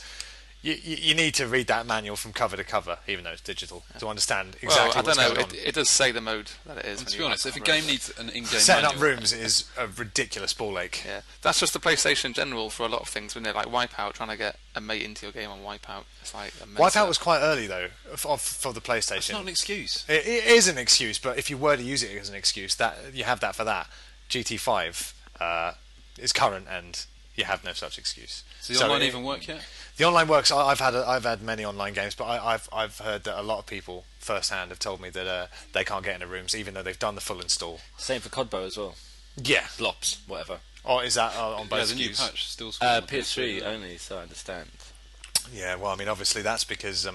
you need to read that manual from cover to cover, even though it's digital, to understand exactly well, I what's don't know. going on. It does say the mode that it is. And to be honest, if a game needs an in-game Setting up manual, rooms is a ridiculous ball ache. Yeah, that's just the PlayStation in general for a lot of things. When they're like Wipeout, trying to get a mate into your game on Wipeout, it's like a Wipeout was quite early though for the PlayStation. it's not an excuse. It is an excuse, but if you were to use it as an excuse, that you have that for that. GT5 is current, and you have no such excuse. Does the online even work yet? The online works. I've had many online games, but I've heard that a lot of people firsthand have told me that they can't get into rooms, even though they've done the full install. Same for Codbo as well. Yeah. Blops, whatever. Or is that on both Yeah, the new SKUs? patch still scrolls on PS3 yeah. only, so I understand. Yeah. Well, I mean, obviously that's because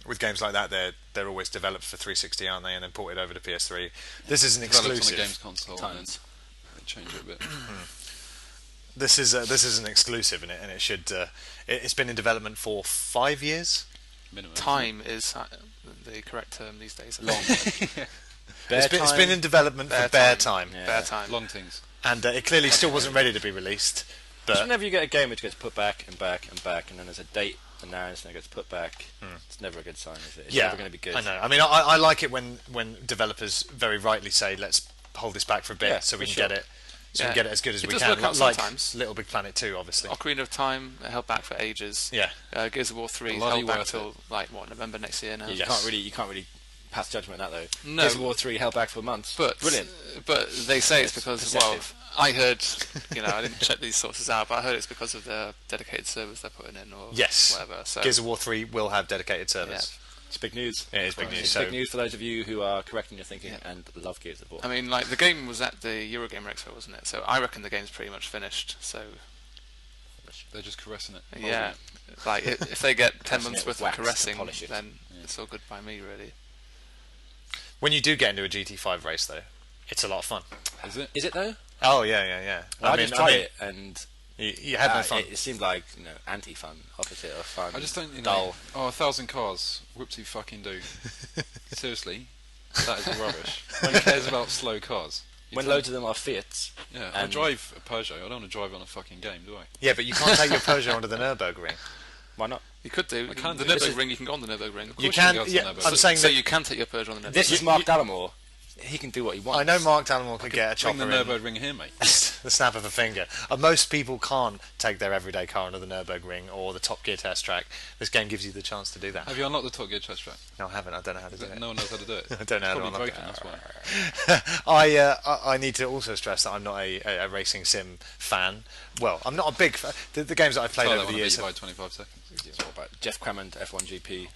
with games like that, they're always developed for 360, aren't they? And then ported over to PS3. This is an Developed exclusive. on a games console and then Tons. they change it a bit. This is an exclusive in it, and it should. It's been in development for 5 years. Minimum. Time is the correct term these days. Long. It's been in development for bare time, Yeah. Bare time. Long things. and it clearly still wasn't ready to be released. Just But whenever you get a game which gets put back and back and back, and then there's a date announced and it gets put back, it's never a good sign, is it? It's yeah, never going to be good. I know. I mean, I like it when developers very rightly say, "Let's hold this back for a bit Yeah, so we for can sure. get it." So we Yeah. can get it as good as It we does can. work out Like sometimes. Little Big Planet 2, obviously. Ocarina of Time held back for ages. Yeah. Gears of War 3 Bloody held back worth till November next year now. You Yes. can't really pass judgment on that though. No. Gears of War 3 held back for months. But Brilliant. But they say it's Yes, because perceptive. I heard, I didn't check these sources out, but I heard it's because of the dedicated servers they're putting in or Yes. whatever. So Gears of War 3 will have dedicated servers. It's big news. It is big news. It's So big news for those of you who are correcting your thinking and love Gears of War. I mean, like the game was at the Eurogamer Expo, wasn't it? So I reckon the game's pretty much finished. So They're just caressing it. yeah, like if they get 10 Caressing months it worth with of wax to caressing, polish it. then it's all good by me, really. when you do get into a GT5 race, though, it's a lot of fun. Is it? Is it though? Oh yeah. I just tried it and You had no fun. it seemed like anti-fun, opposite of fun. I just don't, dull. Oh, 1,000 cars. Whoopsie fucking do. Seriously, that is rubbish. Who cares about slow cars? When loads of them are Fiats. Yeah, I and- drive a Peugeot. I don't want to drive on a fucking game, do I? Yeah, but you can't take your Peugeot onto the Nürburgring. Why not? You could do. I can The do. This is- Nürburgring, you can go on the Nürburgring. You course can. you can go to Yeah, the Nürburgring. I'm saying So that. you can take your Peugeot on the Nürburgring. This is Mark Dallamore. He can do what he wants. I know Mark Dallamore could get a Bring chopper the in Nürburgring here, mate. the snap of a finger. Most people can't take their everyday car onto the Nürburgring or the Top Gear test track. This game gives you the chance to do that. Have you unlocked the Top Gear test track? No, I haven't. I don't know how to do it. No one knows how to do it. I don't know how to It's probably unlock broken, it. that's why. I need to also stress that I'm not a racing sim fan. Well, I'm not a big fan. The games that I've played Tyler over the wanna beat years. you by 25 seconds. It's all about Jeff Crammond, F1 GP,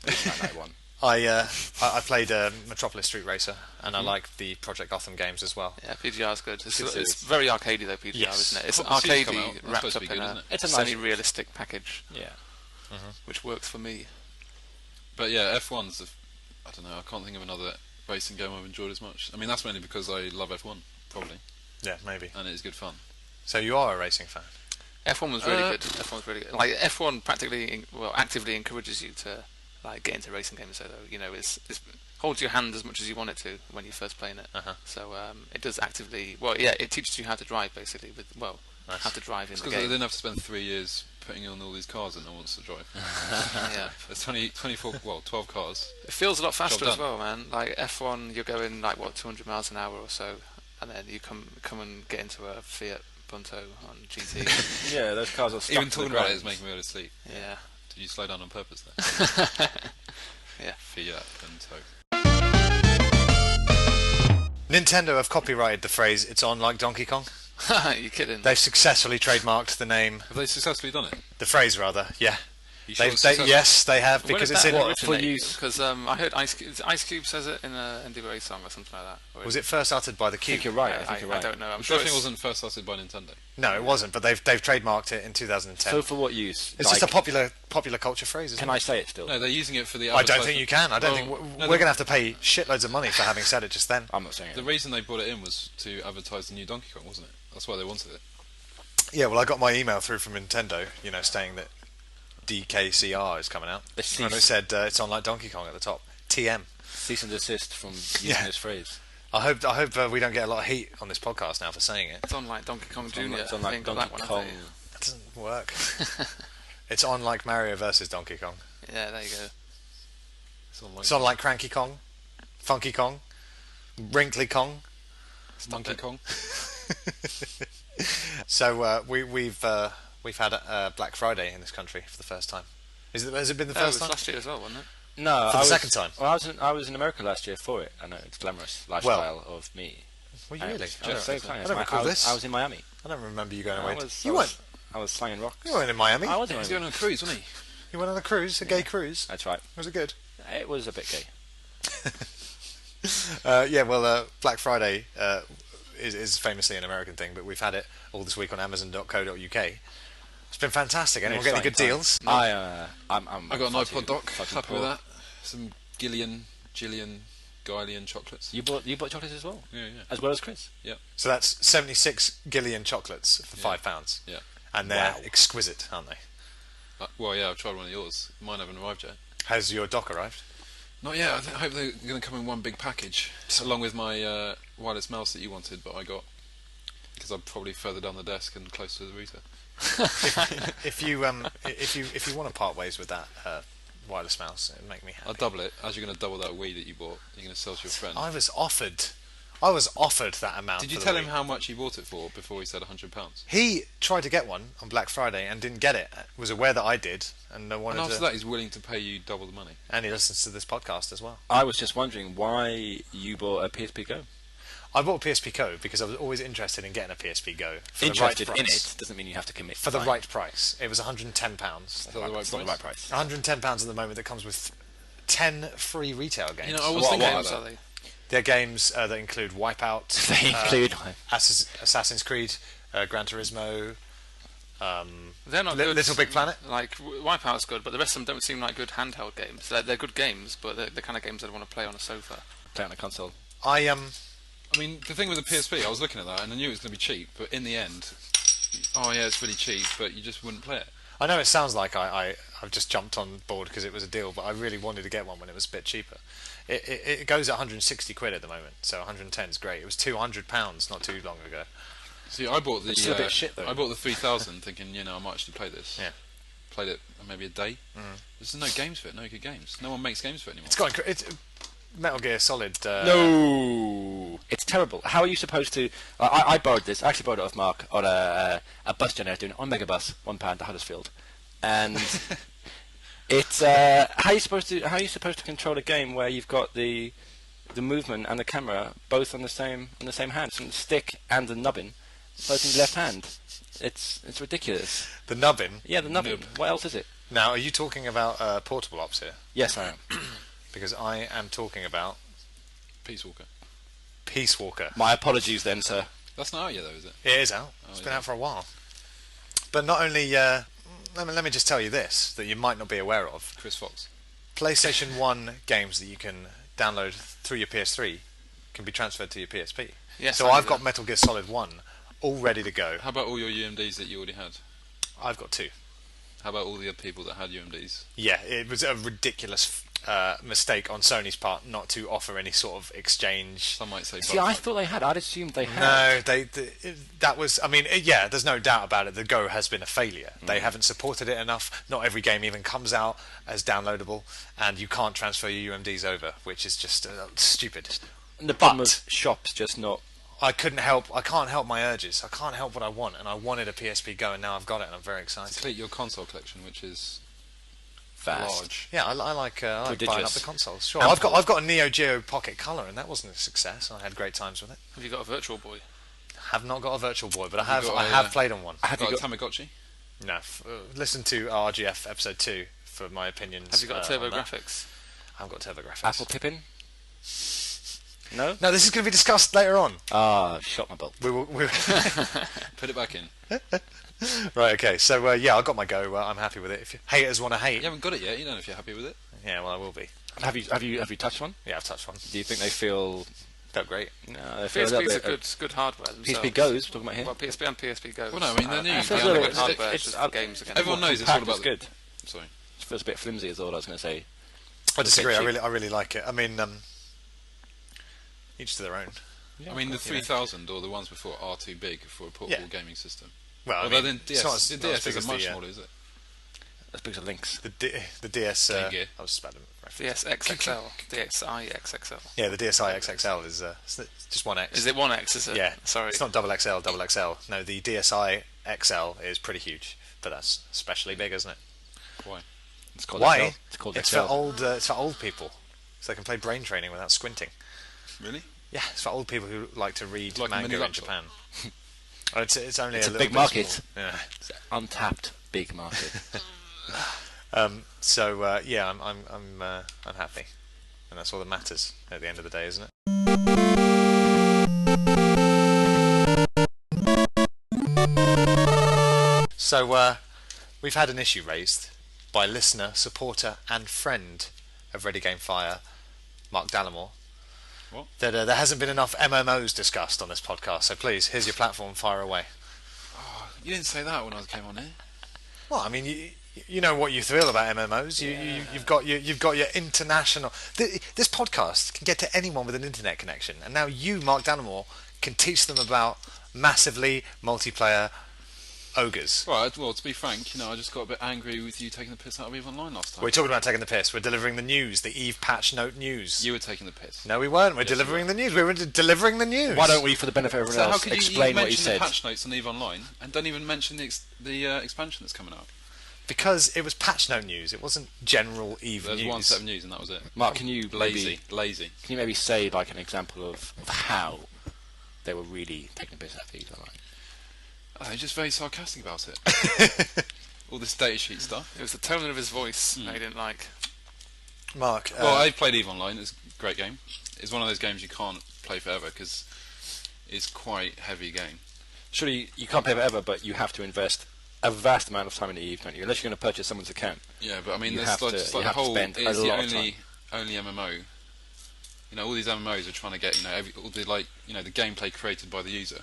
1991. I played Metropolis Street Racer, and I like the Project Gotham games as well. Yeah, PGR's good. It's, Good it's series. very arcadey though, PGR, Yes. isn't it? It's Proper series come arcadey out. That's wrapped supposed to up be in good, a isn't it? It's a nice- semi-realistic package, Yeah. which works for me. But yeah, F1's. I don't know. I can't think of another racing game I've enjoyed as much. I mean, that's mainly because I love F1, probably, Yeah, maybe. and it is good fun. So you are a racing fan. F1 was really good. F1 was really good. Like F1 practically, actively encourages you to like get into racing games. So it's holds your hand as much as you want it to when you're first playing it. Uh-huh. So it does actively. Well, yeah, it teaches you how to drive basically. Nice. How to drive in It's the because they game. didn't have to spend 3 years putting on all these cars that no one wants to drive. Yeah. There's 24, 12 cars. It feels a lot faster Job as done. well, man. Like F1, you're going 200 miles an hour or so, and then you come and get into a Fiat Punto on GT. Yeah, those cars are stuck Even to the talking about it ground. is making me able to sleep. Yeah. Did you slow down on purpose there? Yeah. Fiat Punto. Nintendo have copyrighted the phrase "It's on like Donkey Kong." You kidding? They've successfully trademarked the name, Have they successfully done it? the phrase rather. Yeah. You sure it's Yes, they have, because it's in. for use? Because I heard Ice Cube says it in a NWA song or something like that. Or Was it first uttered by the I Cube? think you're right. I think you're right. I don't know. I'm It sure definitely it's... wasn't first started by Nintendo. No, it wasn't. But they've trademarked it in 2010. So for what use? It's just a popular culture phrase. Isn't Can it? I say it still? No, they're using it for the. I don't think you can. I don't Well, think no, we're going to have to pay shitloads of money for having said it just then. I'm not saying it. The reason they brought it in was to advertise the new Donkey Kong, wasn't it? That's why they wanted it. Yeah, well, I got my email through from Nintendo, saying that DKCR is coming out, Let's and it said it's on like Donkey Kong at the top. TM. Cease and desist from using Yeah. this phrase. I hope we don't get a lot of heat on this podcast now for saying it. It's on like Donkey Kong Jr. It's on I like think, got Donkey that one, Kong. haven't you? That doesn't work. It's on like Mario versus Donkey Kong. Yeah, there you go. It's on like Cranky Kong, Funky Kong, Wrinkly Kong. Donkey Kong. So we've had a Black Friday in this country for the first time. Has it been the It was first time? last year as well, wasn't it? No, For the second time? Well, I was in America last year for it. I know it's glamorous lifestyle of me. Were you And really? I was so excited. I don't recall this. I was in Miami. I don't remember you going I away. was, You I weren't. was, I was slanging rocks. You weren't in Miami. I was in He was Miami. going on a cruise, wasn't he? You went on a cruise, a gay cruise. That's right. Was it good? It was a bit gay. Black Friday is famously an American thing, but we've had it all this week on Amazon.co.uk. It's been fantastic. Anyone get any good deals? I'm I got an far too iPod dock. fucking Happy poor. with that. Some Gillian, Guylian chocolates. You bought chocolates as well, Yeah. as well as Chris. So that's 76 Gillian chocolates for £5. Yeah. And they're Wow. exquisite, aren't they? Well, yeah, I've tried one of yours. Mine haven't arrived yet. Has your dock arrived? Not yet. I hope they're going to come in one big package, along with my wireless mouse that you wanted, but I got because I'm probably further down the desk and close to the router. If you want to part ways with that wireless mouse, it'd make me happy. I'll double it. As you're going to double that Wii that you bought, you're going to sell to your friend. I was offered that amount. Did you for the tell him Wii. how much you bought it for before he said £100? He tried to get one on Black Friday and didn't get it. Was aware that I did, and no And after that, he's willing to pay you double the money. And he listens to this podcast as well. I was just wondering why you bought a PSP Go. I bought a PSP Go because I was always interested in getting a PSP Go. For Interested the right in price. it doesn't mean you have to commit. For the Fine. right price. It was £110. Is that the right It's not the price? right price. £110 at the moment that comes with 10 free retail games. You know, I was What thinking are about Games, that. are they? They're games that include Wipeout, They include. Assassin's Creed, Gran Turismo, They're not good. Little Big Planet. Like Wipeout's good, but the rest of them don't seem like good handheld games. They're good games, but they're the kind of games I'd want to play on a sofa. Play on a console. I mean, the thing with the PSP, I was looking at that and I knew it was going to be cheap, but in the end, oh yeah, it's really cheap, but you just wouldn't play it. I know it sounds like I've just jumped on board because it was a deal, but I really wanted to get one when it was a bit cheaper. It goes at 160 quid at the moment, so 110 is great. It was £200 not too long ago. See, I bought the It's still a bit shit, though. I bought the 3000 thinking, I might actually play this. Yeah. Played it maybe a day. There's no games for it, no good games. No one makes games for it anymore. It's Metal Gear Solid. No, it's terrible. How are you supposed to? I borrowed this. I actually borrowed it off Mark on a bus journey I was doing on Megabus, £1 to Huddersfield, and it's how are you supposed to control a game where you've got the movement and the camera both on the same hand, so the stick and the nubbin both in the left hand. It's ridiculous. The nubbin. Yeah, the nubbin. Nub. What else is it? Now, are you talking about portable ops here? Yes, I am. Because I am talking about Peace Walker. Peace Walker. My apologies then, sir. That's not out yet, though, is it? It is out. It's been out for a while. But not only, let me just tell you this that you might not be aware of. Chris Fox. PlayStation 1 games that you can download through your PS3 can be transferred to your PSP. Yes, So I I've knew got that. Metal Gear Solid 1 all ready to go. How about all your UMDs that you already had? I've got 2. How about all the other people that had UMDs? Yeah, it was a ridiculous mistake on Sony's part not to offer any sort of exchange. Some might say. See, I thought they had. I'd assumed they had. No, that was. I mean, yeah, there's no doubt about it. The Go has been a failure. They haven't supported it enough. Not every game even comes out as downloadable, and you can't transfer your UMDs over, which is just stupid. And the problem But- was shops just not. I can't help my urges. I can't help what I want, and I wanted a PSP Go, and now I've got it, and I'm very excited. Complete your console collection, which is Fast. large. Yeah, I like buying up Prodigious. the consoles. Sure, Ample. I've got a Neo Geo Pocket Color, and that wasn't a success. I had great times with it. Have you got a Virtual Boy? Have not got a Virtual Boy, but Have you got I a, have played on one. Have you Got a got? Tamagotchi? No, listen to RGF episode 2 for my opinions. Have you got on that. TurboGrafx? I haven't got TurboGrafx. Apple Pippin? No? No, this is going to be discussed later on. Ah, shot my bolt. We will. Put it back in. Right. Okay. So yeah, I got my go. I'm happy with it. If haters want to hate, You haven't got it yet. You don't know if you're happy with it. yeah, well, I will be. Have you touched one? Yeah, I've touched one. Do you think they feel... Felt great. No, they feel a little PSP's bit... good hardware themselves. PSP Goes, talking about here. Well, PSP and PSP Goes. Well, no, I mean they're new. I feel Yeah, a little good bit- hardware, it's- just I- games again. Everyone knows it's all Compact about was good. Sorry. It feels a bit flimsy is all I was going to say. I disagree. cheap. I really like it. I mean, each to their own. I mean, the 3000 or the ones before are too big for a portable gaming system. Well, I Although mean, then it's not as, the not as DS big as is much the, smaller, is it? As big as Links. the DS. Game Gear. I was just about to DS XXL. DXi XXL. Yeah, the DSi XXL is just one X. Is it 1X, is it? Yeah. Sorry. It's not double XL. No, the DSi XL is pretty huge, but that's especially big, isn't it? Why? It's called Why? XL. It's called It's XL. for old. It's for old people, so they can play brain training without squinting. Really? Yeah, it's for old people who like to read Like a mini manga in laptop. Japan. It's only It's a a little big bit market. small. Yeah. It's an untapped big market. So yeah, I'm happy, and that's all that matters at the end of the day, isn't it? So we've had an issue raised by listener, supporter, and friend of Ready Game Fire, Mark Dallamore. What? That there hasn't been enough MMOs discussed on this podcast. So please, here's your platform. Fire away. You didn't say that when I came on here. Well, I mean, you know what you feel about MMOs. You've got your international. This podcast can get to anyone with an internet connection, and now you, Mark Dallamore, can teach them about massively multiplayer ogres. Right, well, to be frank, I just got a bit angry with you taking the piss out of EVE Online last time. We're talking about taking the piss. We're delivering the news, the Eve patch note news. You were taking the piss. No, we weren't. We're Yes, you delivering the news. We were delivering the news. Why don't we, for the benefit of So everyone how else, could you explain what you mention the said? patch notes on EVE Online and don't even mention the expansion that's coming out? Because it was patch note news. It wasn't general Eve There's news. one set of news and that was it. Mark, can you Lazy. Can you maybe say like an example of how they were really taking the piss out of EVE Online? Oh, they're just very sarcastic about it. All this data sheet stuff. It was the tone of his voice I didn't like. Mark. Well, I played EVE Online. It's a great game. It's one of those games you can't play forever because it's quite a heavy game. Surely you can't play forever, but you have to invest a vast amount of time in EVE, don't you? Unless you're going to purchase someone's account. Yeah, but I mean, You there's have like, to- just you like the have to whole. spend a It's the lot of only MMO. All these MMOs are trying to get all the the gameplay created by the user,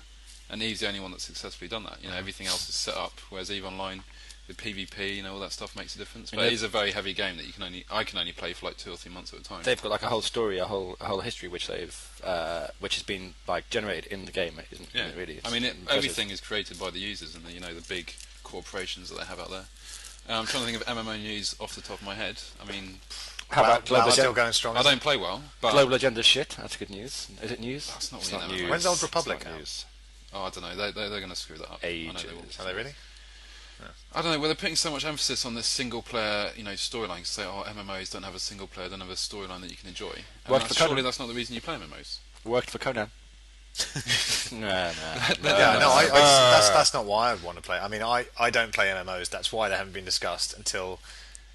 and EVE's the only one that's successfully done that. Everything else is set up, whereas EVE Online, the PvP, all that stuff makes a difference. But it is a very heavy game that I can only play for like 2 or 3 months at a time. They've got like a whole story, a whole history which which has been like generated in the game, isn't Yeah, it? Really, it's I mean, impressive. everything is created by the users and the big corporations that they have out there. I'm trying to think of MMO news off the top of my head. I mean, How about Global WoW's still Agenda? going strong. I don't play well, but Global Agenda shit. That's good news. Is it news? That's not It's really not an news. MMO. When's Old It's Republic not out? news. Oh, I don't know. They're going to screw that up. I know they will. Ages. Are they really? I don't know. Well, they're putting so much emphasis on this single player, storyline. Say, MMOs don't have a single player, don't have a storyline that you can enjoy. And Worked for surely Conan. that's not the reason you play MMOs. Worked for Conan. no. That's not why I would want to play. I mean, I don't play MMOs. That's why they haven't been discussed until.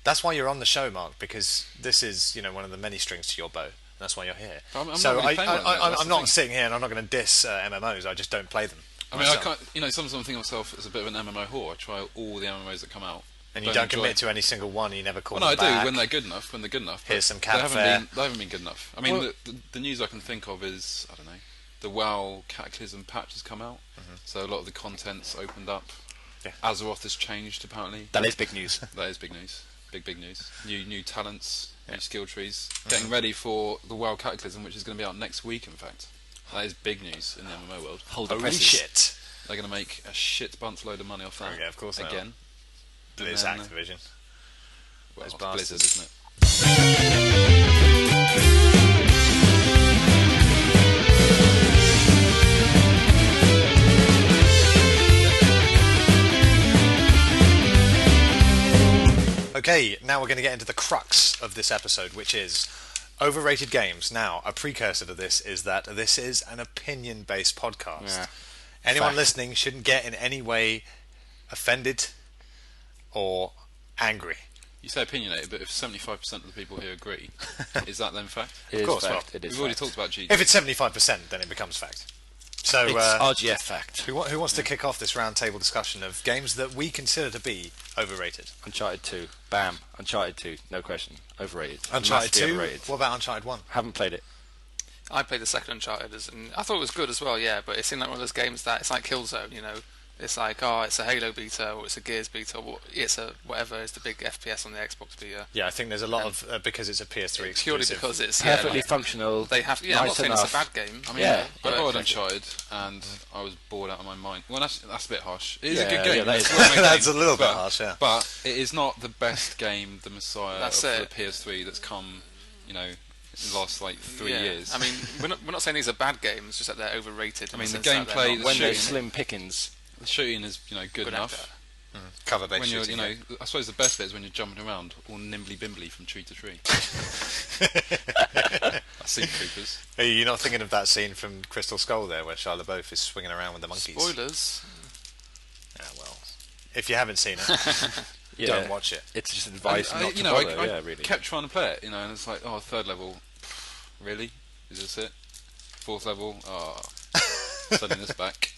That's why you're on the show, Mark, because this is one of the many strings to your bow. That's why you're here. I'm not so really playing one of them, that's I'm the not thing. sting here, and I'm not going to diss MMOs. I just don't play them. I mean, I myself. can't. Sometimes I think of myself as a bit of an MMO whore. I try all the MMOs that come out. And you don't enjoy commit to any single one. You never call Well, no, them I back. do when they're good enough. When they're good enough. Here's some They camp fare. haven't been good enough. I mean, Well- the news I can think of is I don't know. The WoW Cataclysm patch has come out, so a lot of the content's opened up. Yeah. Azeroth has changed apparently. That is big news. That is big news. Big news. New talents, new skill trees. Getting ready for the WoW Cataclysm, which is going to be out next week. In fact, that is big news in the MMO world. Hold the Holy presses. shit! They're going to make a shit bunch load of money off that. Yeah, of course they Again. But it's then, Activision. Well, Those it's Blizzard, bastards. isn't it? Okay, now we're going to get into the crux of this episode, which is overrated games. Now, a precursor to this is that this is an opinion-based podcast. Yeah. Anyone Fact. listening shouldn't get in any way offended or angry. You say opinionated, but if 75% of the people here agree, is that then fact? It is course, fact. It is We've already fact. talked about GT. If it's 75%, then it becomes fact. So, It's RGF fact. who wants to kick off this round-table discussion of games that we consider to be overrated? Uncharted 2. Bam. Uncharted 2. No question. Overrated. Uncharted Massively 2? Overrated. What about Uncharted 1? Haven't played it. I played the second Uncharted, and I thought it was good as well, yeah, but it seemed like one of those games that it's like Killzone, you know. It's like, it's a Halo beta, or it's a Gears beta, or it's a whatever, it's the big FPS on the Xbox beta. Yeah, I think there's a lot of because it's a PS3 exclusive. Purely because it's Perfectly functional. they have. Yeah, I'm not nice saying enough. it's a bad game. I mean, Yeah, I yeah, bought exactly. Uncharted, and I was bored out of my mind. Well, that's a bit harsh. It is Yeah, a good game. yeah, that It's is- a well-made That's game, a little bit but- harsh, yeah. But it is not the best game, the Messiah That's of it. the PS3 that's come, in the last like 3 Yeah. years. I mean, we're not saying these are bad games, just that they're overrated. I mean, in the sense that they're gameplay, not- When they're shooting. slim pickings. the shooting is, good Good enough. actor. Cover-based When you're, shooting. yeah. I suppose the best bit is when you're jumping around all nimbly-bimbly from tree to tree. I've seen Troopers. Are you not thinking of that scene from Crystal Skull there, where Shia LaBeouf is swinging around with the monkeys? Spoilers. Yeah, well, if you haven't seen it, Yeah. don't watch it. It's just advice I, not to I bother. Yeah, really. kept trying to play it, and it's like, third level, really? Is this it? Fourth level, sending this back.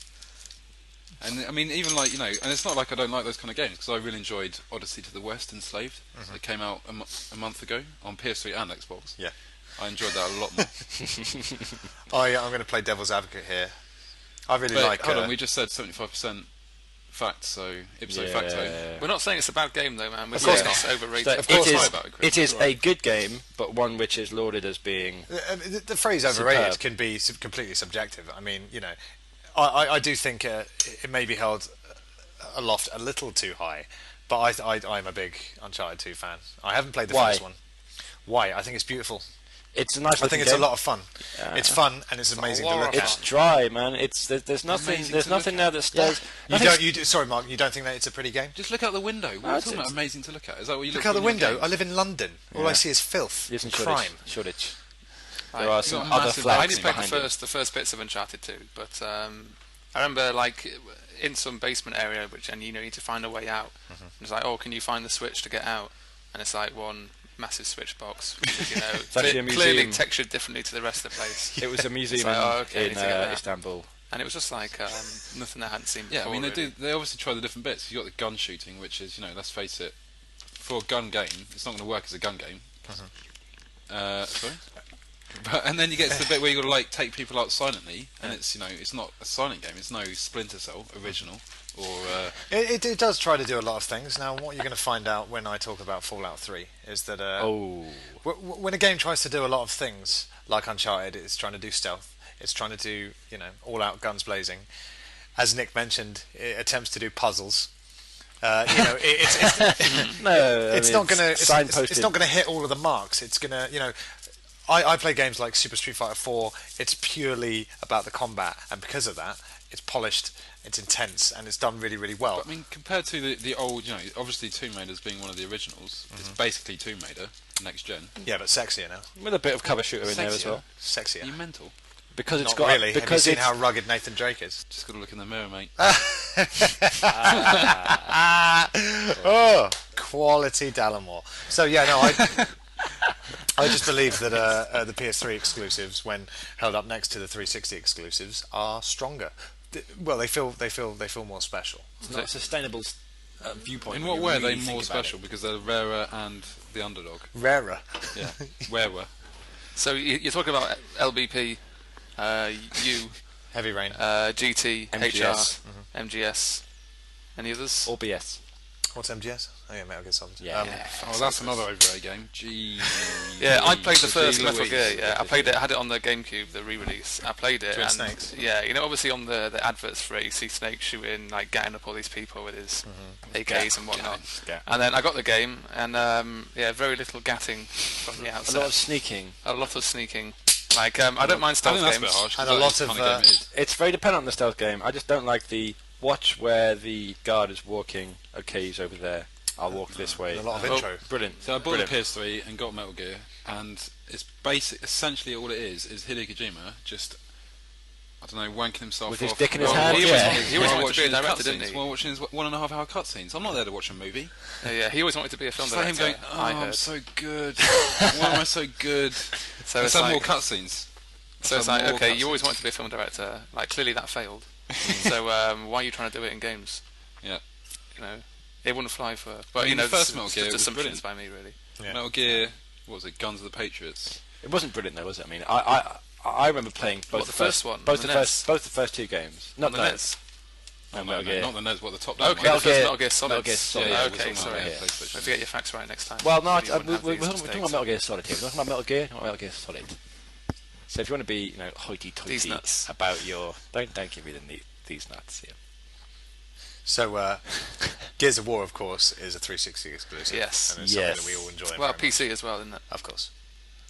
And I mean, even like, and it's not like I don't like those kind of games, because I really enjoyed Odyssey to the West Enslaved. It came out a month ago on PS3 and Xbox. Yeah. I enjoyed that a lot more. I'm going to play devil's advocate here. I really But like. hold on, we just said 75% fact, so ipso facto. We're not saying it's a bad game though, man. We're Of saying course it's overrated. So Of course it not is, about it, Chris. it is Right. a good game, but one which is lauded as being... The phrase overrated Superb. can be completely subjective. I mean, I do think it may be held aloft a little too high, but I'm a big Uncharted 2 fan. I haven't played the Why? first one. Why? I think it's beautiful. It's a nice I think looking it's a game. lot of fun. It's fun and it's amazing to lot look of at. It's dry, man. There's nothing. Amazing There's to look nothing at. now that stays. Sorry, Mark. You don't think that it's a pretty game? Just look out the window. What are you talking it's- about? Amazing to look at. Is that what you Look look out the when you're window. I live in London. All I Yeah. see is filth, Isn't crime. Shoreditch. Right. There are You've some got a other massive I flags only played behind the first bits of Uncharted 2, but I remember like in some basement area, and you need to find a way out. And it's like, can you find the switch to get out? And it's like one massive switch box, which is, actually a clearly museum. textured differently to the rest of the place. It was a museum like, okay, I in need to get that. Istanbul. And it was just like nothing I hadn't seen before. Yeah, I mean really. they obviously try the different bits. You got the gun shooting, which is let's face it, for a gun game, it's not going to work as a gun game. Sorry. And then you get to the bit where you got to take people out silently, and it's it's not a silent game. It's no Splinter Cell original or It does try to do a lot of things. Now, what you're going to find out when I talk about Fallout 3 is that when a game tries to do a lot of things, like Uncharted, it's trying to do stealth. It's trying to do all-out guns blazing. As Nick mentioned, it attempts to do puzzles. It's not going to it's not going to hit all of the marks. It's going to I play games like Super Street Fighter 4. It's purely about the combat, and because of that, it's polished, it's intense, and it's done really, really well. But, I mean, compared to the old, obviously Tomb Raider's being one of the originals. It's basically Tomb Raider next gen. Yeah, but sexier now. With a bit of cover shooter in there as Sexier. well. Sexier. Are you mental? Because it's Not got really. Have you because seen it's how rugged Nathan Drake is? Just got to look in the mirror, mate. Oh, quality Dallamore. So yeah, no, I just believe that the PS3 exclusives, when held up next to the 360 exclusives, are stronger. Well, they feel more special. it's not a sustainable viewpoint. In when what you way are really they think more about special? it. Because they're rarer and the underdog. Rarer. Yeah, rarer. So you're talking about LBP, U, Heavy Rain. GT, MGS. HR, MGS. Any others? Or BS. What's MGS? Oh yeah, Metal Gear Solid. Yeah. Oh, that's another overrated game. Gee. Yeah, I played the first Gee Metal Louise. Gear. Yeah, I played it. I had it on the GameCube, the re-release. I played it. Twin and Snakes. Yeah, obviously on the adverts for it, you see Snake shooting, like getting up all these people with his AKs and whatnot. Yeah. And then I got the game, and very little gatting from the A outset. lot of sneaking. A lot of sneaking. Like I don't mind I stealth think that's a games. bit harsh. 'cause And a that lot is the of, kind game it is. It's very dependent on the stealth game. I just don't like the watch where the guard is walking. Okay, he's over there. I'll walk this way. A lot of Oh, intro. Brilliant. So I bought Brilliant. the PS3 and got Metal Gear, and it's essentially all it is Hideo Kojima just I don't know, wanking himself With off. his dick in his while hand? watching- Yeah. He always while wanted to be a watching his director, didn't cutscenes, he? While watching his 1.5 hour cutscenes. I'm not there to watch a movie. Yeah, he always wanted to be a film It's like him director. going, oh, I I'm heard. so good. Why am I so good? So Let's it's have like, more cutscenes. so it's have like, more okay, you cutscenes. always wanted to be a film director. Like, clearly that failed. So why are you trying to do it in games? Yeah. You know, it wouldn't fly for. I But mean, you know, the first it's Metal just Gear was assumptions brilliant. by me, really. Yeah. Metal Gear, what was it, Guns of the Patriots? It wasn't brilliant though, was it? I mean, I remember playing both What, the first one? both On the the first two games. Not the no, NES. no, No, Metal no, Gear. not the NES, what the top Okay, down the Metal first Gear- Metal Gear Solid. Metal Gear Solid, Yeah, yeah, okay, we're talking sorry. about yeah. PlayStation. If you get your facts right next time. Well, no, then you wouldn't have we're these talking about mistakes. Metal Gear Solid here. We're talking about Metal Gear, not Metal Gear Solid. So if you want to be, These hoity-toity nuts. about your, don't give me these nuts. Yeah. So, Gears of War, of course, is a 360 exclusive. Yes. And it's Yes. something that we all enjoy. Well, very much. PC as well, isn't it? Of course.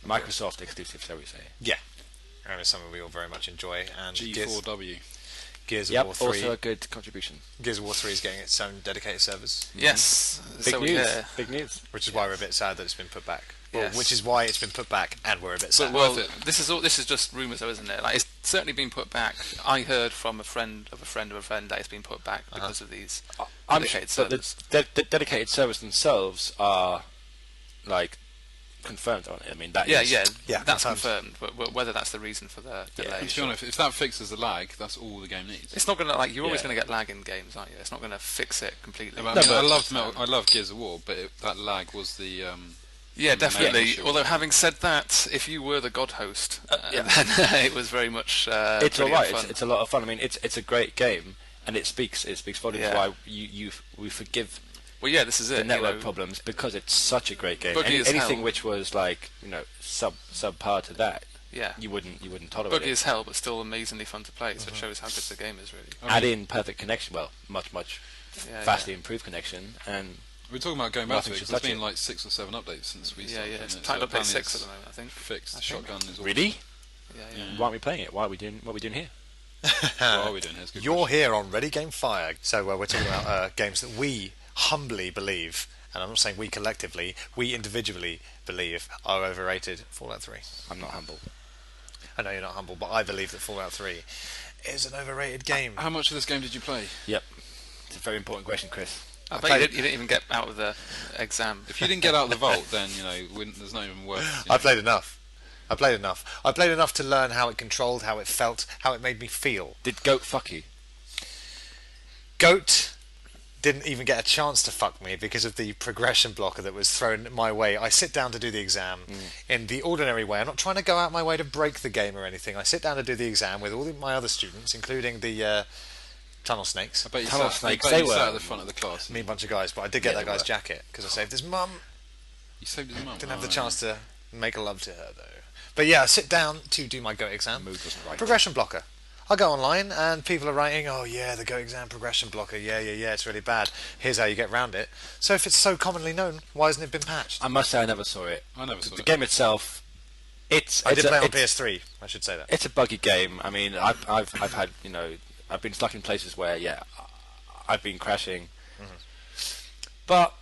Microsoft exclusive, shall we say? Yeah. And it's something we all very much enjoy. And G4W. Gears of Yep. War 3. Also a good contribution. Gears of War 3 is getting its own dedicated servers, Yes. Big so, news. Yeah. Big news. which is why we're a bit sad that it's been put back. Well, Yes. which is why it's been put back, and we're a bit sad. Well, Worth it. this is just rumours, though, isn't it? Like, it's certainly been put back. I heard from a friend of a friend of a friend that it's been put back because of these I'm dedicated sure, but servers. the dedicated servers themselves are like confirmed, aren't they? I mean, that Yeah, is- yeah, that's confirmed. confirmed. But whether that's the reason for the delay, And to be honest, if that fixes the lag, that's all the game needs. it's not going to like you're always Yeah. going to get lag in games, aren't you? It's not going to fix it completely. I No, mean, but- I loved Gears of War, but that lag was the Yeah, the main definitely. issue. Although having said that, if you were the god host, yeah. then it was very much. it's all pretty right. fun. It's a lot of fun. I mean, it's a great game, and it speaks volumes Yeah. why we forgive Well, yeah, this is it. the network you know. problems because it's such a great game. Buggy as Anything hell. which was like subpar to that, Yeah, you wouldn't tolerate buggy it. as hell, but still amazingly fun to play. So it shows how good the game is, really. Add in perfect connection, well, much Yeah, vastly improved connection, and We're talking about going back to Nothing it should because there's touch been it. like 6 or 7 updates since we Yeah, started. yeah. playing It's it, titled so update apparently 6 it's at the moment, I think. Fixed. I think. Shotgun is awesome. really, Yeah. why aren't we playing it? What are we doing here? What are we doing here? It's a good You're question. here on Ready Game Fire. So we're talking about games that we humbly believe, and I'm not saying we collectively, we individually believe are overrated. Fallout 3. I'm not humble. I know you're not humble, but I believe that Fallout 3 is an overrated game. How much of this game did you play? Yep, it's a very important question, Chris. I bet played- you didn't even get out of the exam. If you didn't get out of the vault, then there's not even worth. I played enough. I played enough to learn how it controlled, how it felt, how it made me feel. Did Goat fuck you? Goat didn't even get a chance to fuck me because of the progression blocker that was thrown my way. I sit down to do the exam in the ordinary way. I'm not trying to go out my way to break the game or anything. I sit down to do the exam with all my other students, including the tunnel snakes. I bet you Tunnel sat, snakes, I bet they you were. sat at the front of the class. Me and a bunch of guys, but I did get Yeah, that they guy's were. jacket because I saved his mum. You saved his mum. Didn't have the chance to make love to her though. But yeah, I sit down to do my Go exam. Mood wasn't right. Progression blocker. I go online and people are writing, oh yeah, the Go exam progression blocker, yeah, it's really bad. Here's how you get around it. So if it's so commonly known, why hasn't it been patched? I must say, I never saw it. I never saw The it. game itself, I did play it on it's- PS3, I should say that. It's a buggy game. I mean, I've had I've been stuck in places where I've been crashing, but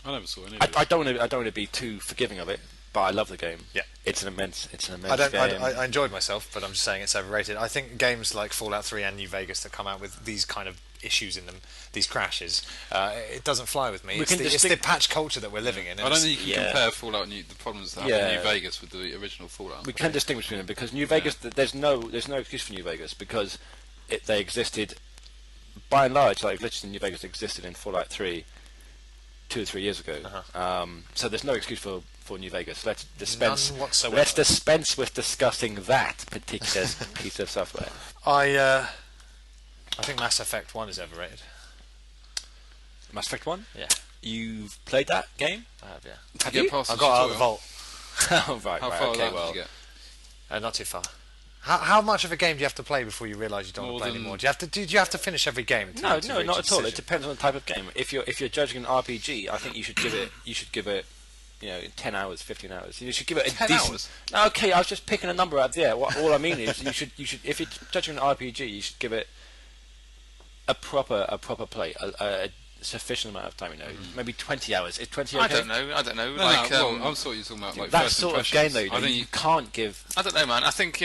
I never saw any. I don't want to be too forgiving of it. But I love the game. Yeah. It's an immense I game. I enjoyed myself, but I'm just saying it's overrated. I think games like Fallout 3 and New Vegas that come out with these kind of issues in them, these crashes, it doesn't fly with me. We It's can the distinct- patch culture that we're living in. I don't think you can Yeah. compare Fallout the problems that happened in New Vegas with the original Fallout. We can distinguish between them because New Vegas. There's no excuse for New Vegas because they existed. By and large, like glitches in New Vegas existed in Fallout 3 2 or 3 years ago. So there's no excuse for New Vegas. Let's dispense. None whatsoever. Let's dispense with discussing that particular piece of software. I think Mass Effect 1 is overrated. Mass Effect 1. Yeah, You've played that game? I have, yeah. Have you? you? Past I the got out of the tutorial? vault. Oh, right. How right, far okay, that well, did you get? Not too far. How much of a game do you have to play before you realise you don't want More to play than- anymore? Do you have to finish every game? To No, reach not a at all. It decision? depends on the type of game. If you're judging an RPG, I think you should give it 10 hours, 15 hours. You should give it a 10 decent. hours? No, okay, I was just picking a number out there. All I mean is you should if you're judging an RPG, you should give it a proper play, sufficient amount of time. Maybe 20 hours. Is 20 I okay? don't know. No, like, well, I thought you were talking about like that first sort of impressions. game, though. I think You can't give. I don't know, man. I think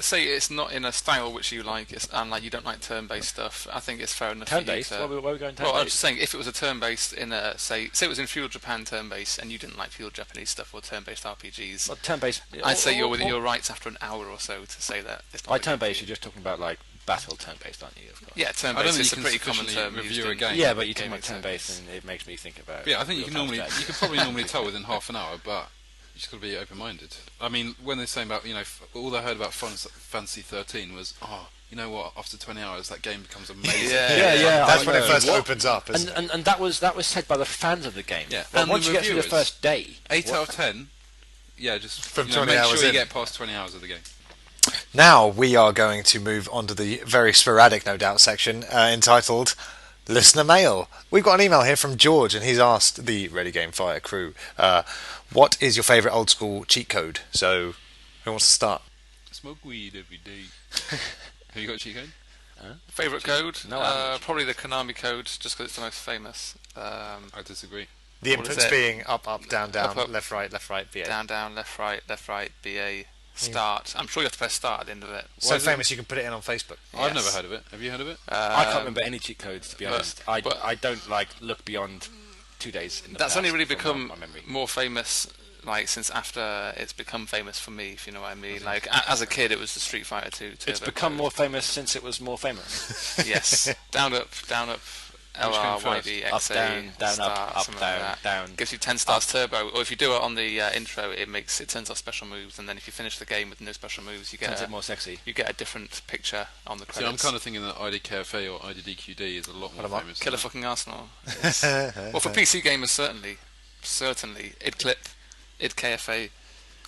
say it's not in a style which you like, and like you don't like turn-based stuff. I think it's fair enough. Turn-based? For you Where are we going turn-based? Well, I'm just saying, if it was a turn-based in a say it was in feudal Japan turn-based, and you didn't like feudal Japanese stuff or turn-based RPGs, Well, turn-based. I'd say you're within your rights after an hour or so to say that. It's not By really turn-based, good you're just talking about like battle turn-based, aren't you? Of course. Yeah, I don't turn-based think is you a can pretty common sufficiently term used review a in game. Yeah, but you're talking gaming about turn-based, and it makes me think about. Yeah, I think you can real-time strategy. probably normally tell within half an hour, but you just got to be open-minded. I mean, when they're saying about all I heard about Fantasy 13 was, you know what? After 20 hours, that game becomes amazing. Yeah. That's when it know. first opens up. Isn't it? And that was said by the fans of the game. Yeah. But And once the you get through the reviewers. first day, 8 out of 10. Yeah, just From 20 make hours sure you in. get past 20 hours of the game. Now we are going to move on to the very sporadic, no doubt, section entitled Listener Mail. We've got an email here from George, and he's asked the Ready Game Fire crew, what is your favourite old school cheat code? So, who wants to start? Smoke weed every day. Have you got a cheat code? Favourite code? No, I haven't. Probably the Konami code, just because it's the most famous. I disagree. The What is inputs it? being up, down, Up, left, right, BA. Down, left, right, BA, start. I'm sure you have to press start at the end of it. So Why is it- famous you can put it in on Facebook. I've Yes. never heard of it. Have you heard of it? I can't remember any cheat codes, to be but- honest. I but- don't look beyond 2 days. In the That's past only really from become my memory. more famous, like since after it's become famous for me, if you know what I mean. Like as a kid, it was the Street Fighter 2. It's Turbo become code. more famous since it was more famous. Yes, down, up, LR, came first? YB, Up, XA, down, down, start, up, something down, like that. down. Gives you 10 stars turbo, or if you do it on the intro, it turns off special moves, and then if you finish the game with no special moves, you Turns get it more sexy. you get a different picture on the See, credits. I'm kind of thinking that IDKFA or IDDQD is a lot more am I? famous. Killer fucking Arsenal. Yes. Well, for PC gamers, certainly. IDKFA.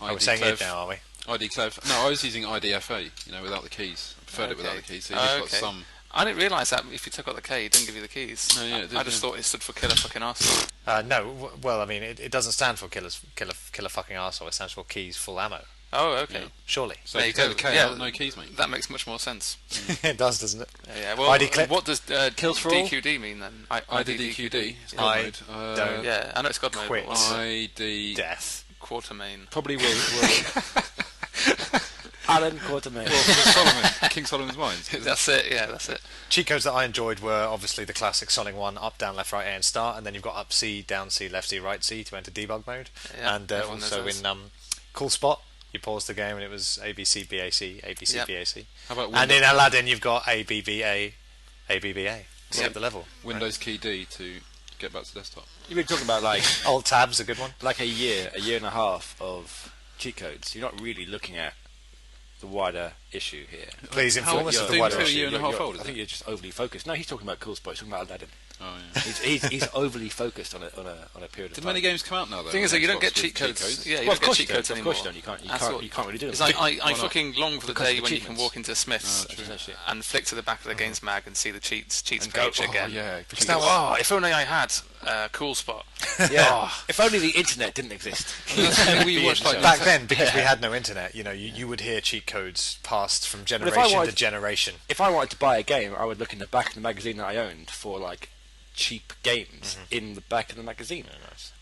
Oh, we're saying it now, are we? ID Clev. No, I was using IDFA, without the keys. I preferred it without the Okay. keys. So you just got Okay. some. I didn't realise that if you took out the K, it didn't give you the keys. No, yeah, it did, I just yeah. thought it stood for Killer fucking Arsenal. No, well, I mean, it doesn't stand for killer fucking arsehole. It stands for keys full ammo. Oh, okay. Yeah. Surely. So There if you you take the go. K Yeah. out, no keys, mate. That makes much more sense. It does, doesn't it? Yeah. Well, ID clip? what does Kills for all? DQD mean then? IDDQD. It's I God mode. don't- Yeah, I know it's God mode. Quit. But what's ID. Death. Quartermain? Probably will. Alan Quartermain. King Solomon's Mines. That's it. Yeah, that's it. Cheat codes that I enjoyed were obviously the classic Sonic 1, up, down, left, right, A and start, and then you've got up C, down C, left C, right C to enter debug mode. Yeah, And everyone knows also those. in Cool Spot, you paused the game and it was ABC, BAC, ABC, Yep. BAC. How about And Windows, in Aladdin, you've got ABBA, ABBA. Skip Yep. the level. Windows key D to get back to desktop? You've been talking about like Alt tab's a good one. a year and a half of cheat codes. You're not really looking at the wider issue here. Please inform How- us of yeah. the Didn't wider feel issue. a year and a half old, I is think it? you're just overly focused. No, he's talking about Cool Spot. He's talking about Aladdin. Oh, yeah. He's overly focused on a period of Did time. many games come out now, though? The thing is that you don't Xbox get with cheat codes. Yeah, you Well, of don't get course cheat you codes don't. Of anymore. course you don't. You That's can't really do It's them. like I not? fucking long for the Because of day the when you can achievements. walk into Smith's and flick to the back of the games mag and see the cheats And go, page oh, again. yeah. And go, oh, if only I had Cool Spot. Yeah. If only the internet didn't exist. we watched like Back then, because we had no internet, you would hear cheat codes passed from if generation I to wanted- generation. If I wanted to buy a game, I would look in the back of the magazine that I owned for like cheap games in the back of the magazine.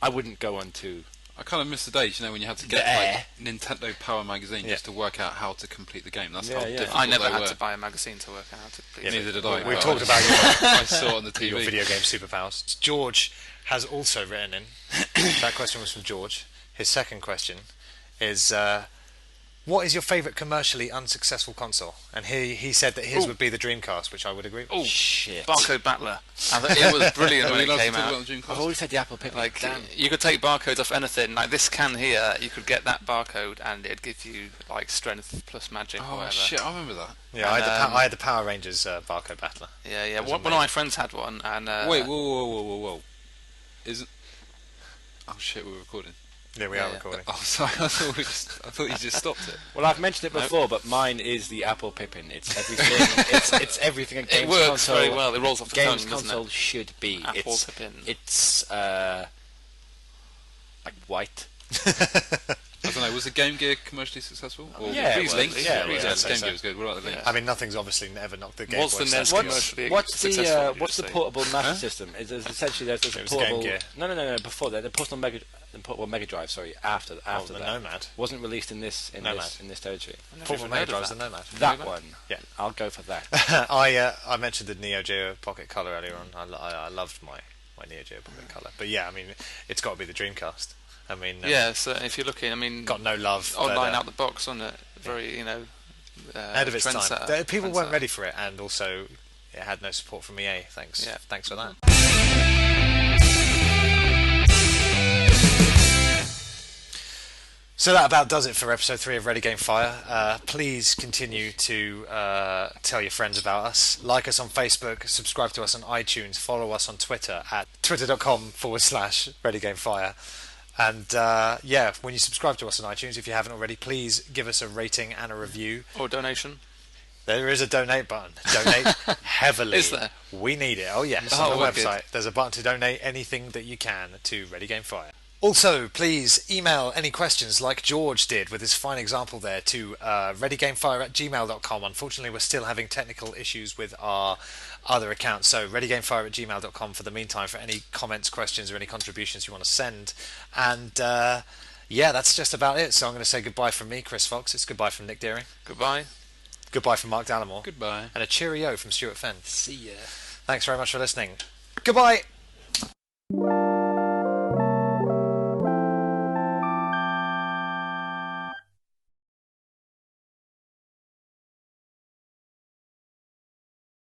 I wouldn't go on to. I kind of miss the days, when you had to get The Air. like Nintendo Power magazine just to work out how to complete the game. That's Yeah, how yeah. difficult I never they had were. to buy a magazine to work out. Neither did I. We've but talked I- about I saw it on the TV. your video game superpowers. George has also written in. That question was from George. His second question is, what is your favourite commercially unsuccessful console? And he said that his would be the Dreamcast, which I would agree with. Oh, Shit. Barcode Battler. It was brilliant Are when we it allowed to came talk out. about the Dreamcast? I've always said the Apple Pick. Like Damn. you could take barcodes off anything. Like this can here, you could get that barcode and it'd give you like strength plus magic or Oh whatever. shit! I remember that. Yeah, I had the Power Rangers barcode battler. Yeah. was One of my friends had one, and Wait, whoa! Isn't? Oh shit! We're recording. Yeah, we are Yeah. recording. Oh, sorry. I thought you just stopped it. Well, I've mentioned it before, but mine is the Apple Pippin. It's everything. it's everything. A it games works console, very well. It rolls off the Games tongue, doesn't console it? should be. Apple Pippin. It's like white. I don't know. Was the Game Gear commercially successful? Or Yeah, Freeze well, Link? yeah, Freeze yeah, Link. I'd say Game so. Gear was good. What about the Link? I mean, nothing's obviously never knocked the Game Was Boy the NES successful. commercially What's successful? the what's the portable Master System? There's essentially there's It a was Game portable. Gear. No. Before that, the portable Mega Drive. Sorry, after the that. Nomad. Wasn't released in this Nomad. territory. Portable Mega Drive was the Nomad. That one. Yeah. I'll go for that. I mentioned the Neo Geo Pocket Color earlier on. I loved my Neo Geo Pocket Color, but yeah, I mean, it's got to be the Dreamcast. I mean, Yeah, so if you're looking, I mean, got no love. online but, out the box on it, very ahead of its time. trendsetter. People weren't Trendsetter. ready for it, and also it had no support from EA. Thanks for that. So that about does it for episode 3 of Ready Game Fire. Please continue to tell your friends about us. Like us on Facebook, subscribe to us on iTunes, follow us on Twitter at twitter.com/Ready Game Fire. And when you subscribe to us on iTunes, if you haven't already, please give us a rating and a review. Or donation. There is a donate button. Donate heavily. Is there? We need it. Oh yes, Oh, on the wicked. website there's a button to donate anything that you can to Ready Game Fire. Also, please email any questions like George did with his fine example there to readygamefire@gmail.com. Unfortunately, we're still having technical issues with our other accounts, so readygamefire@gmail.com for the meantime for any comments, questions, or any contributions you want to send. And that's just about it. So I'm going to say goodbye from me, Chris Fox. It's goodbye from Nick Deering. Goodbye. Goodbye from Mark Dallamore. Goodbye. And a cheerio from Stuart Fenn. See ya. Thanks very much for listening. Goodbye.